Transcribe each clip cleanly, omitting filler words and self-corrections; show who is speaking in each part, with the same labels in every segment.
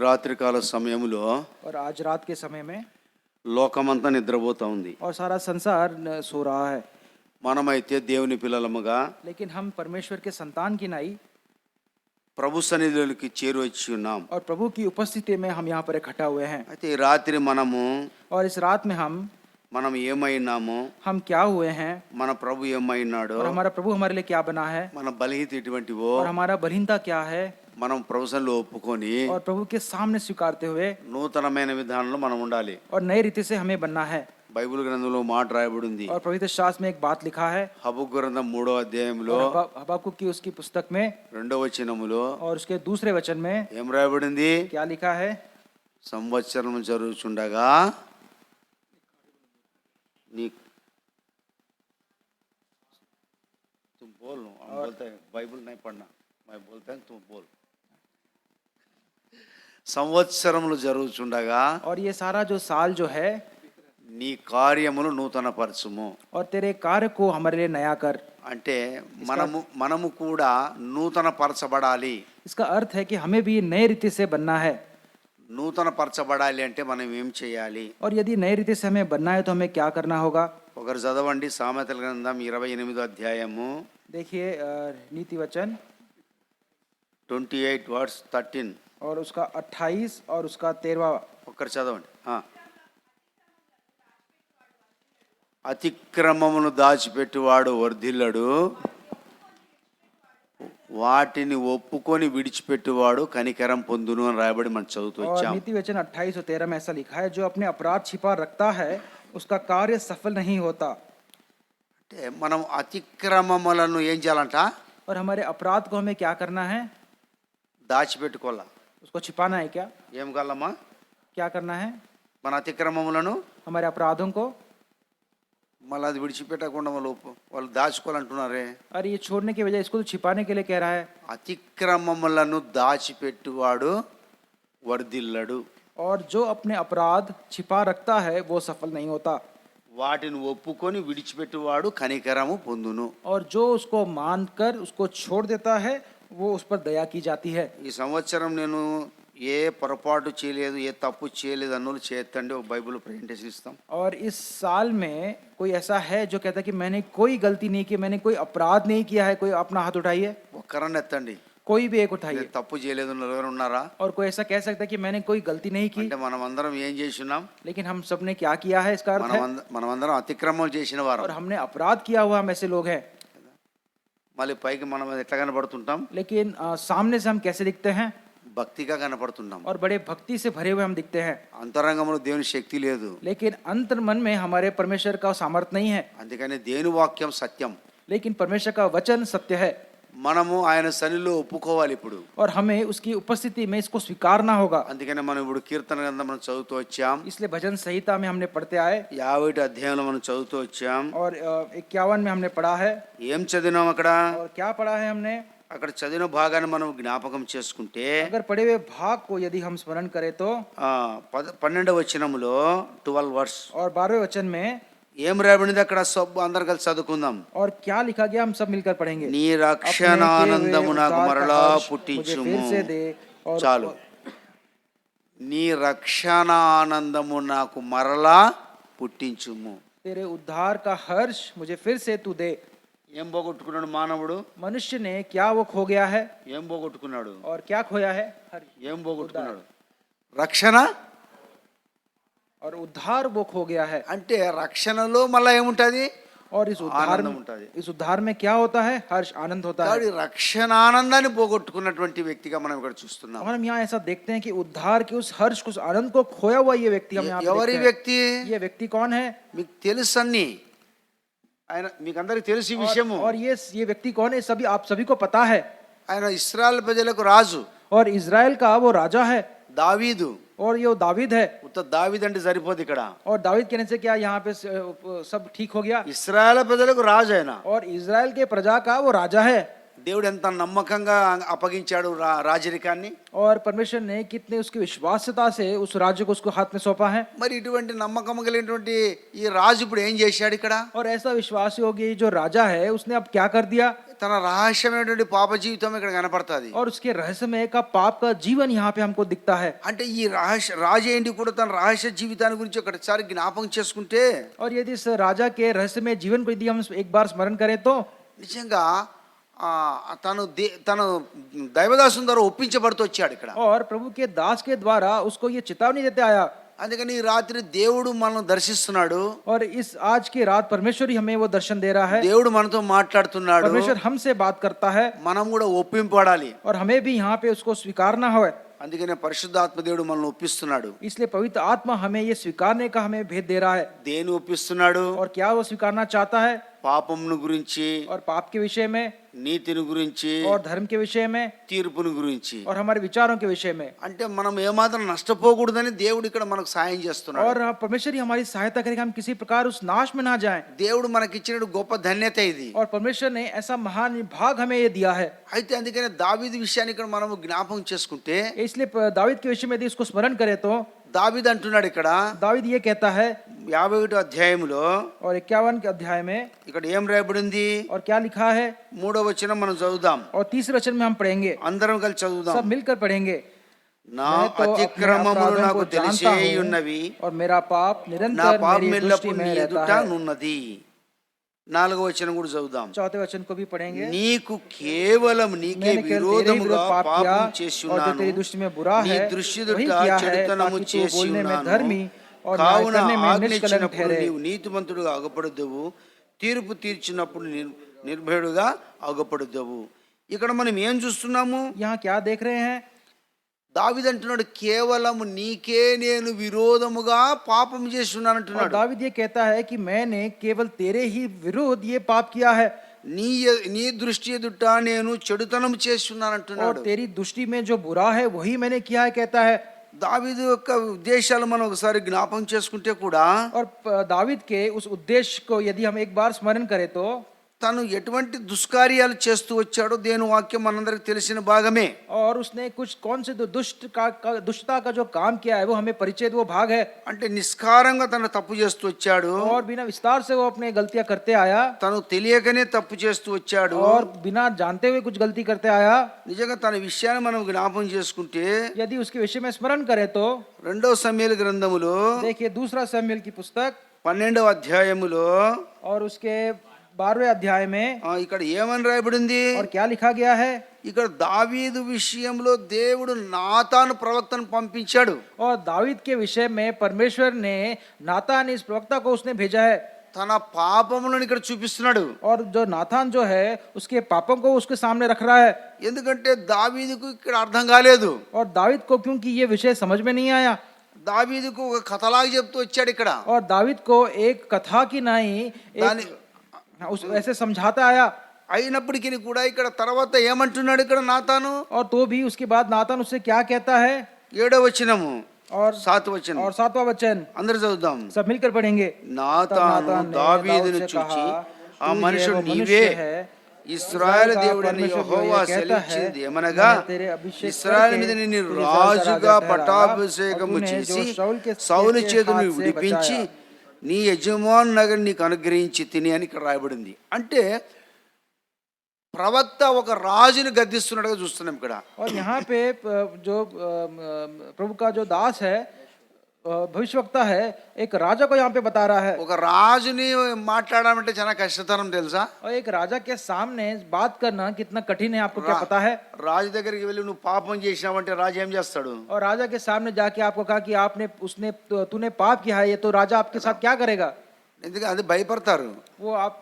Speaker 1: రాత్రికాల సమయంలో
Speaker 2: और आज रात के समय में
Speaker 1: లోకమంతా నిద్రపోతా ఉంది.
Speaker 2: और सारा संसार सो रहा है,
Speaker 1: మనమైతే దేవుని పిల్లలముగా
Speaker 2: लेकिन हम परमेश्वर के संतान की नाई
Speaker 1: ప్రభు సన్నిధిలోకి చేరువచ్చి ఉన్నాం.
Speaker 2: और प्रभु की उपस्थिति में हम यहाँ पर इकट्ठा हुए हैं.
Speaker 1: అయితే ఈ రాత్రి మనము
Speaker 2: और इस रात में
Speaker 1: మనం ఏమైనాము,
Speaker 2: हम क्या हुए हैं
Speaker 1: మన ప్రభు ఏమైనాడో,
Speaker 2: और हमारा प्रभु हमारे लिए क्या बना है
Speaker 1: మన బలహీనత ఎటువంటివో
Speaker 2: और हमारा बलहीनता क्या है,
Speaker 1: మనం ప్రభు సన్నిధిలో ఒప్పుకొని
Speaker 2: और प्रभु के सामने स्वीकारते हुए
Speaker 1: నూతనమైన విధానంలో మనం ఉండాలి.
Speaker 2: और नए रीति से हमें बनना है.
Speaker 1: బైబిల్ గ్రంథంలో మాట రాయబడి ఉంది.
Speaker 2: और पवित्र शास्त्र में एक बात लिखा है,
Speaker 1: హబక్కు గ్రంథం 3వ అధ్యాయంలో
Speaker 2: हबक्कुक की उसकी पुस्तक में
Speaker 1: 2వ వచనములో
Speaker 2: और उसके दूसरे वचन में
Speaker 1: ఏం రాయబడింది?
Speaker 2: क्या लिखा है,
Speaker 1: సంవత్సరం జరుగుచుండగా నీ तुम बोल, हम बोलते हैं बाइबल नहीं पढ़ना, मैं बोलता हूँ तुम बोल. సంవత్సరములు జరుగుచుండగా
Speaker 2: और ये सारा जो साल जो है
Speaker 1: నీ కార్యములు నూతన పరచుము.
Speaker 2: और तेरे कार्य को हमारे लिए नया कर.
Speaker 1: అంటే మనము కూడా నూతన పరచబడాలి.
Speaker 2: इसका अर्थ है कि हमें भी नए रीति से बनना है.
Speaker 1: నూతన పరచబడాలి అంటే మనం ఏం చేయాలి?
Speaker 2: और यदि नए रीति से हमें बनना है तो हमें क्या करना होगा?
Speaker 1: ఒకరు చదవండి సామెతల గ్రంథం 28వ అధ్యాయము.
Speaker 2: देखिए नीति वचन
Speaker 1: 28 వర్స్ 13
Speaker 2: और उसका 28 और उसका 13वां.
Speaker 1: ఒకరు చదవండి. అతిక్రమమును దాచిపెట్టువాడు వర్ధిల్లడు, వాటిని ఒప్పుకొని విడిచిపెట్టువాడు కనికరం పొందును అని రాయబడి మనం చదువుతూ వచ్చాం.
Speaker 2: नीति वचन 28 और 13 में ऐसा लिखा है, जो अपने अपराध छिपा रखता है उसका कार्य सफल नहीं होता.
Speaker 1: అంటే మనం అతిక్రమములను ఏం చేయాలంట?
Speaker 2: और हमारे अपराध को हमें क्या करना है?
Speaker 1: దాచిపెట్టుకోవాలా.
Speaker 2: उसको छिपाना है. क्या
Speaker 1: ఏం కావాలమ్మా?
Speaker 2: क्या करना है?
Speaker 1: మన అతిక్రమములను
Speaker 2: हमारे अपराधों को.
Speaker 1: మళ్ళీ అది విడిచిపెట్టకుండా వాళ్ళు దాచుకోవాలంటున్నారే.
Speaker 2: और ये छोड़ने की वजह इसको तो छिपाने के लिए कह रहा है.
Speaker 1: అతిక్రమములను దాచిపెట్టువాడు వర్ధిల్లడు.
Speaker 2: और जो अपने अपराध छिपा रखता है वो सफल नहीं होता.
Speaker 1: వాటిని ఒప్పుకొని విడిచిపెట్టువాడు కనికరము పొందును.
Speaker 2: और जो उसको मानकर उसको छोड़ देता है वो उस पर दया की जाती है.
Speaker 1: ఈ సంవత్సరం నేను ఏ పొరపాటు చేయలేదు, ఏ తప్పు చేయలేదు అన్నోళ్ళు చేతండి ఒక బైబిల్ ప్రెజెంటేషన్ ఇస్తాం.
Speaker 2: और इस साल में कोई ऐसा है जो कहता है कि मैंने कोई गलती नहीं की, मैंने कोई अपराध नहीं किया है, कोई अपना हाथ उठाइए.
Speaker 1: ఒక్కరన్నా ఎత్తండి.
Speaker 2: कोई भी एक उठाइए.
Speaker 1: తప్పు చేయలేదు ఎవరు ఉన్నారా?
Speaker 2: और कोई ऐसा कह सकता है कि मैंने कोई गलती नहीं की.
Speaker 1: అంటే మనం అందరం ఏం చేస్తున్నాం?
Speaker 2: लेकिन हम सब ने क्या किया है, इसका अर्थ है
Speaker 1: మనం అందరం అతిక్రమం చేసిన వారు.
Speaker 2: और हमने अपराध किया हुआ, हम ऐसे लोग हैं.
Speaker 1: మళ్ళీ పైకి మనం ఎట్లా కనపడుతుంటాం?
Speaker 2: लेकिन सामने से हम कैसे दिखते हैं?
Speaker 1: భక్తిగా కనపడుతున్నాం.
Speaker 2: और बड़े भक्ति से भरे हुए हम दिखते हैं.
Speaker 1: అంతరంగంలో దేవుని శక్తి లేదు.
Speaker 2: लेकिन अंतर मन में हमारे परमेश्वर का सामर्थ्य नहीं है.
Speaker 1: అందుకని దేవుని వాక్యం సత్యం.
Speaker 2: लेकिन परमेश्वर का वचन सत्य है.
Speaker 1: మనము ఆయన సన్నిధిలో ఒప్పుకోవాలి ఇప్పుడు.
Speaker 2: और हमें उसकी उपस्थिति में इसको स्वीकारना होगा.
Speaker 1: అందుకనే మనం ఇప్పుడు కీర్తన గ్రంథం మనం చదువుతూ వచ్చాం.
Speaker 2: इसलिए भजन संहिता में हमने पढ़ते आए
Speaker 1: 51 అధ్యాయంలో మనం చదువుతూ వచ్చాం.
Speaker 2: और 51 में हमने पढ़ा है.
Speaker 1: ఏం చదివినాం అక్కడ?
Speaker 2: और क्या पढ़ा है हमने?
Speaker 1: అక్కడ చదివిన భాగాన్ని మనం జ్ఞాపకం చేసుకుంటే,
Speaker 2: अगर पढ़े हुए भाग को यदि हम स्मरण करें तो
Speaker 1: 12వ వచనంలో 12 వర్స్
Speaker 2: और 12वें वचन में
Speaker 1: ఏం రాయబడింది అక్కడ? సబ్ అందరు కలిసి చదువుకుందాం.
Speaker 2: और क्या लिखा गया हम सब मिलकर पढ़ेंगे.
Speaker 1: నీ రక్షణానందము నాకు మరలా పుట్టించుము. చాలు. నీ రక్షణానందము నాకు మరలా పుట్టించుము.
Speaker 2: तेरे उद्धार का हर्ष मुझे फिर से तू दे.
Speaker 1: ఏం పోగొట్టుకున్నాడు మానవుడు?
Speaker 2: मनुष्य ने क्या वो खो गया है?
Speaker 1: ఏం పోగొట్టుకున్నాడు?
Speaker 2: और क्या खोया है?
Speaker 1: ఏం పోగొట్టుకున్నాడు? రక్షణ
Speaker 2: और उद्धार वो खो गया है.
Speaker 1: అంటే రక్షణలో మళ్ళీ ఏముంటది?
Speaker 2: और इस उद्धार में क्या होता है? हर्ष, आनंद होता है.
Speaker 1: రక్షణ ఆనందాన్ని పోగొట్టుకున్నటువంటి వ్యక్తిగా మనం ఇక్కడ చూస్తున్నాం.
Speaker 2: और हम यहाँ ऐसा देखते हैं कि उद्धार के उस हर्ष, उस आनंद को खोया हुआ ये व्यक्ति हम यहाँ
Speaker 1: ఎవరి వ్యక్తి?
Speaker 2: ये व्यक्ति कौन है?
Speaker 1: మీకు తెలుసు అన్ని, ఆయన మీకు అందరికి తెలుసు ఈ విషయము.
Speaker 2: और ये व्यक्ति कौन है? सभी आप सभी को पता है.
Speaker 1: ఆయన ఇశ్రాయేలు ప్రజలకు రాజు.
Speaker 2: और इजराइल का वो राजा है
Speaker 1: దావీదు.
Speaker 2: और ये दावीद है.
Speaker 1: ఉత్త దావీదు అంటే సరిపోదు ఇక్కడ.
Speaker 2: और दावीद कहने से क्या यहाँ पे सब ठीक हो गया?
Speaker 1: ఇశ్రాయేలు ప్రజలకు రాజు ఆయన.
Speaker 2: और इजराइल के प्रजा का वो राजा है.
Speaker 1: దేవుడు ఎంత నమ్మకంగా అప్పగించాడు రాజరికాన్ని.
Speaker 2: और परमेश्वर ने कितने उसकी विश्वासता से उस राज्य को उसको हाथ में सौंपा है.
Speaker 1: మరి ఇటువంటి నమ్మకం కలిగినటువంటి ఈ రాజు ఇప్పుడు ఏం చేశాడు ఇక్కడ?
Speaker 2: और ऐसा विश्वास होगी जो राजा है उसने अब क्या कर दिया?
Speaker 1: తన రహస్యమైనటువంటి పాప జీవితం ఇక్కడ కనపడుతుంది.
Speaker 2: और उसके रहस्यमय का पाप का जीवन यहाँ पे हमको दिखता है.
Speaker 1: అంటే ఈ రాజు ఏంటి కూడా తన రహస్య జీవితాన్ని గురించి ఒకసారి జ్ఞాపకం చేసుకుంటే,
Speaker 2: और यदि इस राजा के रहस्यमय जीवन को यदि हम एक बार स्मरण करें तो
Speaker 1: నిజంగా తను దైవదాసుని ద్వారా ఒప్పించబడుతూ వచ్చాడు ఇక్కడ.
Speaker 2: और प्रभु के दास के द्वारा उसको ये चेतावनी देते आया.
Speaker 1: అందుకని ఈ రాత్రి దేవుడు మనల్ని దర్శిస్తున్నాడు.
Speaker 2: और इस आज की रात परमेश्वर ही हमें वो दर्शन दे रहा है.
Speaker 1: దేవుడు మనతో మాట్లాడుతున్నాడు.
Speaker 2: परमेश्वर हमसे बात करता है
Speaker 1: మనం కూడా ఒప్పింపడాలి.
Speaker 2: और हमें भी यहाँ पे उसको स्वीकारना है.
Speaker 1: అందుకనే పరిశుద్ధాత్మ దేవుడు మనల్ని ఒప్పిస్తున్నాడు.
Speaker 2: इसलिए पवित्र आत्मा हमें ये स्वीकारने का हमें भेद दे रहा है.
Speaker 1: దేని ఒప్పిస్తున్నాడు?
Speaker 2: और क्या वो स्वीकारना चाहता है?
Speaker 1: పాపమును గురించి,
Speaker 2: और पाप के विषय में,
Speaker 1: నీతిని గురించి,
Speaker 2: और धर्म के विषय में,
Speaker 1: తీర్పుని గురించి,
Speaker 2: और हमारे विचारों के विषय में.
Speaker 1: అంటే మనం ఏమాత్రం నష్టపోకూడదని దేవుడు ఇక్కడ మనకు సాయం చేస్తున్నాడు.
Speaker 2: और परमेश्वर ही हमारी सहायता करेगा, हम किसी प्रकार उस नाश में ना जाएं.
Speaker 1: దేవుడు మనకిచ్చిన గొప్ప ధన్యత ఇది.
Speaker 2: और परमेश्वर ने ऐसा महान भाग हमें ये दिया है.
Speaker 1: అయితే అందుకనే దావీదు విషయాన్ని ఇక్కడ మనం జ్ఞాపకం చేసుకుంటే,
Speaker 2: इसलिए दावीद के विषय में यदि इसको स्मरण करें तो
Speaker 1: దావీదు అంటున్నాడు ఇక్కడ
Speaker 2: दावीद ये कहता है
Speaker 1: 51వ అధ్యాయంలో,
Speaker 2: और 51 के अध्याय में,
Speaker 1: ఇక్కడ ఏం రాయబడింది?
Speaker 2: और क्या लिखा है?
Speaker 1: 3వ వచనం మనం చదువుదాం.
Speaker 2: और 30 वचन में हम पढ़ेंगे,
Speaker 1: అందరం కలిసి చదువుదాం.
Speaker 2: सब मिलकर पढ़ेंगे.
Speaker 1: నా
Speaker 2: मैं तो अपने
Speaker 1: అతిక్రమములు
Speaker 2: अपराधों
Speaker 1: నాకు
Speaker 2: को
Speaker 1: తెలిసే
Speaker 2: जानता हूँ,
Speaker 1: ఉన్నవి,
Speaker 2: और मेरा पाप
Speaker 1: నా
Speaker 2: निरंतर
Speaker 1: పాపం
Speaker 2: मेरी दृष्टि
Speaker 1: ఎల్లప్పుడు
Speaker 2: में
Speaker 1: నీ
Speaker 2: रहता
Speaker 1: ఎదుట
Speaker 2: है.
Speaker 1: నున్నది. 4వ వచనం కూడా చదువుదాం.
Speaker 2: 4th वचन को भी पढ़ेंगे.
Speaker 1: నీకు కేవలం నీకే
Speaker 2: मैंने केवल तेरे
Speaker 1: విరోధముగా
Speaker 2: विरुद्ध पाप किया,
Speaker 1: పాపం చేసి
Speaker 2: और जो
Speaker 1: ఉన్నాను,
Speaker 2: तेरी दृष्टि में बुरा
Speaker 1: నీ
Speaker 2: है
Speaker 1: దృష్టి
Speaker 2: वही
Speaker 1: ఎదుట
Speaker 2: किया है,
Speaker 1: చెడుతనము
Speaker 2: ताकि तू
Speaker 1: చేసి
Speaker 2: बोलने में
Speaker 1: ఉన్నాను.
Speaker 2: धर्मी और न्याय
Speaker 1: కావున
Speaker 2: करने में
Speaker 1: ఆజ్ఞ
Speaker 2: निष्कलंक
Speaker 1: ఇచ్చినప్పుడు
Speaker 2: ठहरे.
Speaker 1: నీవు నీతిమంతుడుగా అగపడుదువు, తీర్పు తీర్చినప్పుడు నిర్భయుడుగా అగపడుదువు. ఇక్కడ మనం ఏం చూస్తున్నాము?
Speaker 2: यहाँ क्या देख रहे हैं?
Speaker 1: దావీదు అంటున్నాడు, కేవలం నీకే నేను విరోధముగా పాపం చేసి ఉన్నాను
Speaker 2: और
Speaker 1: అంటున్నాడు.
Speaker 2: दावीद ये कहता है कि मैंने केवल तेरे ही विरुद्ध ये पाप किया है,
Speaker 1: నీ దృష్టి ఎదుట నేను చెడుతనం చేసి ఉన్నాను
Speaker 2: और
Speaker 1: అంటున్నాడు.
Speaker 2: तेरी दृष्टि में जो बुरा है वही मैंने किया है कहता है.
Speaker 1: దావీదు యొక్క ఉద్దేశాలు మనం ఒకసారి జ్ఞాపకం చేసుకుంటే కూడా,
Speaker 2: और दावीद के उस उद्देश्य को यदि हम एक बार स्मरण करें तो
Speaker 1: తను ఎటువంటి దుష్కార్యాలు చేస్తూ వచ్చాడో దేని వాక్యం మనందరికి తెలిసిన భాగమే.
Speaker 2: और उसने कुछ कौन से दुष्टता का जो काम किया है वो हमें परिचित वो भाग है.
Speaker 1: అంటే నిష్కారంగా తను తప్పు చేస్తూ వచ్చాడు,
Speaker 2: और बिना विस्तार से वो अपने गलतियां करते आया,
Speaker 1: తను తెలియకనే తప్పు చేస్తూ వచ్చాడు,
Speaker 2: और बिना जानते हुए कुछ गलती करते आया.
Speaker 1: నిజంగా తన విషయాన్ని మనం జ్ఞాపకం చేసుకుంటే,
Speaker 2: यदि उसके विषय में स्मरण करें तो
Speaker 1: 2వ సమూయేలు గ్రంథములో
Speaker 2: देखिए दूसरा शमूएल की पुस्तक
Speaker 1: 12వ అధ్యాయములో
Speaker 2: और उसके 12वें अध्याय में,
Speaker 1: ఇక్కడ ఏమని రాయబడింది?
Speaker 2: और क्या लिखा गया है?
Speaker 1: ఇక్కడ దావీదు విషయంలో దేవుడు నాతాను ప్రవక్తను పంపించాడు.
Speaker 2: और दावीद के विषय में परमेश्वर ने नातान इस प्रवक्ता को उसने भेजा है.
Speaker 1: తన పాపములను ఇక్కడ చూపిస్తున్నాడు.
Speaker 2: और जो नाथान जो है उसके पापों को उसके सामने रख रहा है.
Speaker 1: ఎందుకంటే దావీదుకు ఇక్కడ అర్థం కాలేదు.
Speaker 2: और दावीद को क्योंकि ये विषय समझ में नहीं आया,
Speaker 1: దావీదుకు ఒక కథలాగా చెప్తూ వచ్చాడు ఇక్కడ.
Speaker 2: और दावीद को एक कथा की नहीं
Speaker 1: దాని
Speaker 2: उस ऐसे समझाता आया.
Speaker 1: అయినప్పటికీ కూడా ఇక్కడ తర్వాత ఏమంటున్నాడు ఇక్కడ నాతాను?
Speaker 2: और तो भी उसके बाद नातान उससे क्या कहता है?
Speaker 1: 7వ వచనము
Speaker 2: और
Speaker 1: 7వ వచనం
Speaker 2: और 7वां वचन
Speaker 1: అందరూ చదువుదాం.
Speaker 2: सब मिलकर पढ़ेंगे.
Speaker 1: నాతాను దావీదును చూచి, ఆ మనుషుడు నీవే, ఇశ్రాయేలు దేవుడైన యెహోవా సెలవిచ్చినది ఏమనగా, ఇశ్రాయేలు మీద నిన్ను రాజుగా పట్టాభిషేకము చేసి సౌలు చేతును విడిపించి నీ యజమాను నగరు నీకు అనుగ్రహించి తిని అని ఇక్కడ రాయబడింది. అంటే ప్రవక్త ఒక రాజుని గద్దిస్తున్నట్టుగా చూస్తున్నాం ఇక్కడ.
Speaker 2: और यहाँ पे जो प्रभु का जो दास है, భవిష్యవక్త है, एक राजा को यहाँ पे बता रहा है.
Speaker 1: ఒక రాజుని మాట్లాడాలంటే చాలా కష్టతరం తెలుసా?
Speaker 2: और एक राजा के सामने बात करना कितना कठिन है आपको क्या पता है?
Speaker 1: రాజు దగ్గరికి వెళ్ళి నువ్వు పాపం చేసినావంటే రాజు ఏం చేస్తాడు?
Speaker 2: और राजा के सामने जाके आपको कहा कि आपने तूने पाप किया है, ये तो राजा आपके साथ क्या करेगा?
Speaker 1: ఎందుకంటే అది భయపడతారు.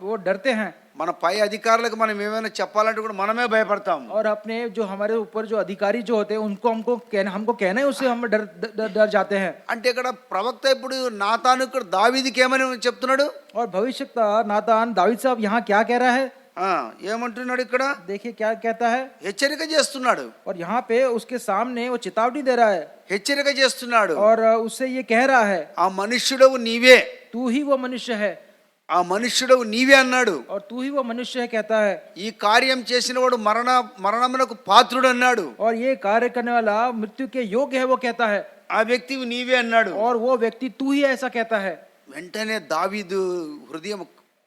Speaker 2: वो डरते हैं.
Speaker 1: మన పై అధికారులకు మనం ఏమైనా చెప్పాలంటే కూడా మనమే భయపడతాం.
Speaker 2: और अपने जो हमारे ऊपर जो अधिकारी जो होते हैं उनको हमको कहना है उससे हम डर जाते हैं.
Speaker 1: అంటే ఇక్కడ ప్రవక్త ఇప్పుడు నాతాను ఇక్కడ దావీదుకి ఏమని చెప్తున్నాడు?
Speaker 2: और भविष्यवक्ता नातान दावीद साहब यहाँ क्या कह रहा है?
Speaker 1: ఏమంటున్నాడు ఇక్కడ?
Speaker 2: देखिए क्या कहता है.
Speaker 1: హెచ్చరిక చేస్తున్నాడు.
Speaker 2: और यहाँ पे उसके सामने वो चेतावनी दे रहा है.
Speaker 1: హెచ్చరిక చేస్తున్నాడు.
Speaker 2: और उससे ये कह रहा है,
Speaker 1: ఆ మనుష్యుడవు నీవే,
Speaker 2: तू ही वो मनुष्य है.
Speaker 1: ఆ మనుష్యుడవు నీవే అన్నాడు.
Speaker 2: और तू ही वो मनुष्य है कहता है.
Speaker 1: ఈ కార్యం చేసిన వాడు మరణమునకు పాత్రుడు అన్నాడు.
Speaker 2: और ये कार्य करने वाला मृत्यु के योग्य है वो कहता है.
Speaker 1: ఆ వ్యక్తివి నీవే అన్నాడు.
Speaker 2: और वो व्यक्ति तू ही ऐसा कहता है.
Speaker 1: వెంటనే దావీదు హృదయం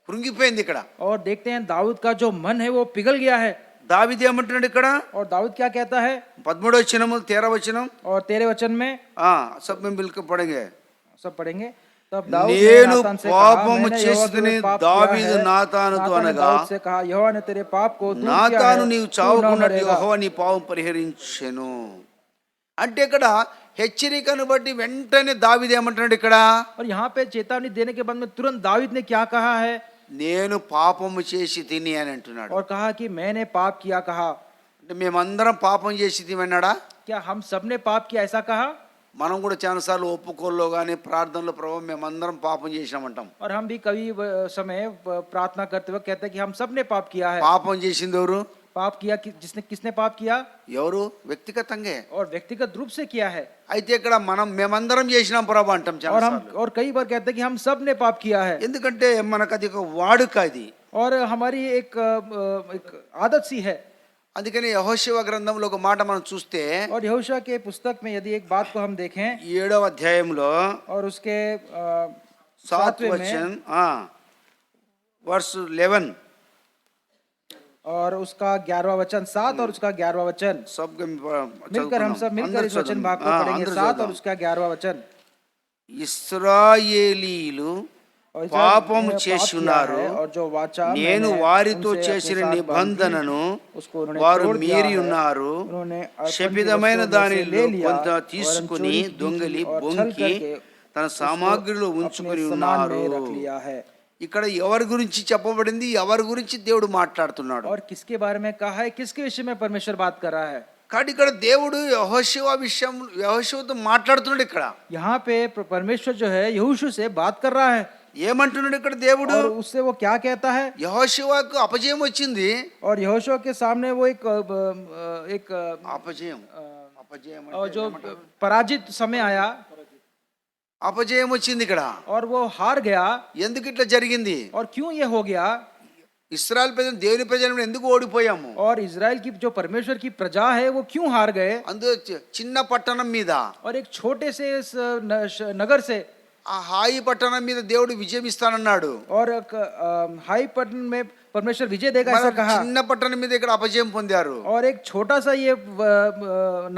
Speaker 1: కృంగిపోయింది ఇక్కడ.
Speaker 2: और देखते हैं दाऊद का जो मन है वो पिघल गया है.
Speaker 1: దావీదు ఏమంటున్నాడు ఇక్కడ?
Speaker 2: और दाऊद क्या कहता है?
Speaker 1: 13వ వచనము 13వ వచనం.
Speaker 2: और 13 वचन में
Speaker 1: सब में मिलकर पढ़ेंगे.
Speaker 2: सब पढ़ेंगे. तब दाऊद ने
Speaker 1: నేను
Speaker 2: नातान से कहा,
Speaker 1: పాపము
Speaker 2: मैंने यहोवा
Speaker 1: చేసితిని
Speaker 2: के पाप किया
Speaker 1: దావీదు
Speaker 2: है.
Speaker 1: నాతానుతో
Speaker 2: नातान ने
Speaker 1: అనగా,
Speaker 2: दाऊद से कहा, यहोवा ने तेरे पाप को दूर किया
Speaker 1: నాతాను
Speaker 2: है,
Speaker 1: నీవు
Speaker 2: तू न
Speaker 1: చావకున్నట్టు
Speaker 2: मरेगा.
Speaker 1: యెహోవా నీ పాపం పరిహరించెను. అంటే ఇక్కడ హెచ్చరికను బట్టి వెంటనే దావీదు ఏమంటున్నాడు ఇక్కడ?
Speaker 2: और यहाँ पे चेतावनी देने के बाद में तुरंत दाऊद ने क्या कहा है?
Speaker 1: నేను పాపము చేసి తిని అని అంటున్నాడు.
Speaker 2: और कहा कि मैंने पाप किया कहा.
Speaker 1: అంటే మేమందరం పాపం చేసి తిమన్నాడా?
Speaker 2: क्या हम सब ने पाप किया ऐसा कहा?
Speaker 1: మనం కూడా చాలాసార్లు ఒప్పుకోల్లో కానీ ప్రార్థనలో ప్రభు మేమందరం పాపం చేసినామంటాం.
Speaker 2: और हम भी कभी समय प्रार्थना करते हुए कहते हैं कि हम सब ने पाप किया है.
Speaker 1: పాపం చేసింది ఎవరు?
Speaker 2: पाप किया किसने पाप किया?
Speaker 1: ఎవరు? వ్యక్తిగతంగా.
Speaker 2: और व्यक्तिगत रूप से किया है.
Speaker 1: అయితే ఇక్కడ మనం మేమందరం చేసినాం ప్రభు అంటాం చాలాసార్లు.
Speaker 2: और कई बार कहते हैं कि हम सब ने पाप किया है.
Speaker 1: ఎందుకంటే మనకు అది ఒక వాడుక అది.
Speaker 2: और हमारी एक आदत सी है.
Speaker 1: అందుకని యెహోషువ గ్రంథంలో ఒక మాట మనం చూస్తే,
Speaker 2: और यहोशुआ के पुस्तक में यदि एक बात को हम देखें
Speaker 1: 7వ అధ్యాయంలో
Speaker 2: और उसके
Speaker 1: 7వ వచనం वर्स 11
Speaker 2: और उसका 11वां वचन 7 और उसका 11वां वचन
Speaker 1: सब
Speaker 2: मिलकर हम सब मिलकर इस वचन भाग को पढ़ेंगे. 7 और उसका 11वां वचन.
Speaker 1: ఇశ్రాయేలీలు పాపము చేస్తున్నారు,
Speaker 2: और जो वाचा
Speaker 1: నేను వారితో చేసిన నిబంధనను వారు మీరి ఉన్నారు, శపితమైన దానిలో కొంత తీసుకుని దొంగలి బొంకి తన సామాగ్రిలో ఉంచుకొని ఉన్నారు. ఇక్కడ ఎవరి గురించి చెప్పబడింది? ఎవరి గురించి దేవుడు మాట్లాడుతున్నాడు?
Speaker 2: और किसके बारे में कहा है? किसके विषय में परमेश्वर बात कर रहा है?
Speaker 1: కాబట్టి ఇక్కడ దేవుడు యెహోషువ విషయం యెహోషువతో మాట్లాడుతున్నాడు. ఇక్కడ
Speaker 2: यहाँ पे परमेश्वर जो है यहोशू से बात कर रहा है.
Speaker 1: ఏమంటున్నాడు ఇక్కడ దేవుడు?
Speaker 2: और उससे वो क्या कहता है?
Speaker 1: యెహోషువకు అపజయం వచ్చింది.
Speaker 2: और यहोशू के सामने वो एक
Speaker 1: అపజయం అపజయం
Speaker 2: और जो पराजित समय आया,
Speaker 1: అపజయం వచ్చింది ఇక్కడ.
Speaker 2: और वो हार गया.
Speaker 1: ఎందుకు ఇట్లా జరిగింది?
Speaker 2: और क्यों ये हो गया?
Speaker 1: ఇశ్రాయేల్ ప్రజలు దేవుని ప్రజలను ఎందుకు ఓడిపోయాము?
Speaker 2: और इजराइल की जो परमेश्वर की प्रजा है वो क्यों हार गए?
Speaker 1: అందులో చిన్న పట్టణం మీద,
Speaker 2: और एक छोटे से इस नगर से,
Speaker 1: ఆ హాయి పట్టణం మీద దేవుడు విజయం ఇస్తానన్నాడు.
Speaker 2: और हाई पटन में परमेश्वर विजय देगा ऐसा कहा.
Speaker 1: చిన్న పట్టణం మీద ఇక్కడ అపజయం పొందారు.
Speaker 2: और एक छोटा सा ये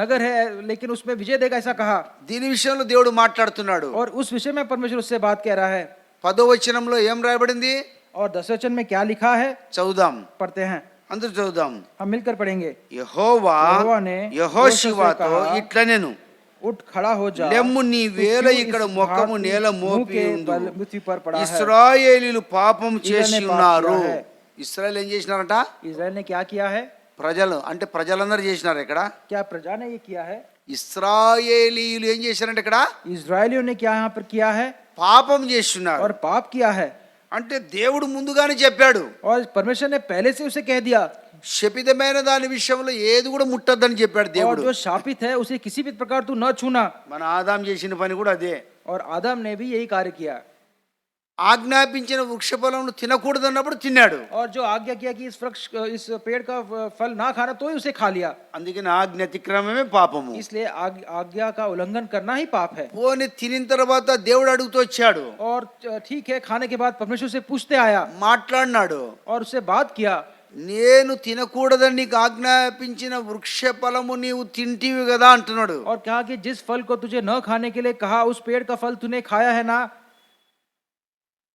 Speaker 2: नगर है लेकिन उसमें विजय देगा ऐसा कहा.
Speaker 1: దీని విషయంలో దేవుడు మాట్లాడుతున్నాడు.
Speaker 2: और उस विषय में परमेश्वर उससे बात कह रहा है.
Speaker 1: 10వ వచనంలో ఏం రాయబడింది?
Speaker 2: और 10 वचन में क्या लिखा है?
Speaker 1: చదువుదాం,
Speaker 2: पढ़ते हैं.
Speaker 1: అందరూ చదువుదాం.
Speaker 2: हम मिलकर पढ़ेंगे.
Speaker 1: యెహోవా
Speaker 2: ने
Speaker 1: యెహోషువతో ఇట్లనెను,
Speaker 2: उठ खड़ा हो जा,
Speaker 1: లెమ్ము నీ వేళ ఇక్కడ ముఖము నేల మోపి ఉండు.
Speaker 2: पृथ्वी पर पड़ा है.
Speaker 1: ఇశ్రాయేలీలు పాపం చేసి ఉన్నారు. ఇశ్రాయేల్ ఏం చేసినారట?
Speaker 2: इजराइल ने क्या किया है?
Speaker 1: ప్రజలు అంటే ప్రజలందరూ చేసినారు. ఇక్కడ
Speaker 2: क्या प्रजा ने ये किया है?
Speaker 1: ఇశ్రాయేలీలు ఏం చేశారంటే ఇక్కడ
Speaker 2: इजराइलियों ने क्या यहाँ पर किया है?
Speaker 1: పాపం చేస్తున్నారు.
Speaker 2: और पाप किया है.
Speaker 1: అంటే దేవుడు ముందుగానే చెప్పాడు.
Speaker 2: और परमेश्वर ने पहले से उसे कह दिया.
Speaker 1: శపితమైన దాని విషయంలో ఏది కూడా ముట్టొద్దని చెప్పాడు
Speaker 2: और
Speaker 1: దేవుడు.
Speaker 2: जो शापित है उसे किसी भी प्रकार तू न छूना.
Speaker 1: మన ఆదాం చేసిన పని కూడా అదే.
Speaker 2: और आदम ने भी यही कार्य किया.
Speaker 1: ఆజ్ఞాపించిన వృక్షఫలమును తినకూడదన్నప్పుడు తిన్నాడు.
Speaker 2: और जो आज्ञा किया कि इस पेड़ का फल ना खाना तो ही उसे खा लिया.
Speaker 1: అందుకని ఆజ్ఞ అతిక్రమమే పాపము.
Speaker 2: इसलिए आज्ञा का उल्लंघन करना ही पाप है.
Speaker 1: పోని తినిన తర్వాత దేవుడు అడుగుతూ వచ్చాడు.
Speaker 2: और ठीक है, खाने के बाद परमेश्वर से पूछते आया,
Speaker 1: మాట్లాడినాడు.
Speaker 2: और उससे बात किया.
Speaker 1: నేను తినకూడదని నీకు ఆజ్ఞాపించిన వృక్ష ఫలము నీవు తింటివి కదా అంటున్నాడు.
Speaker 2: और कहा कि जिस फल को तुझे न खाने के लिए कहा उस पेड़ का फल तूने खाया है ना.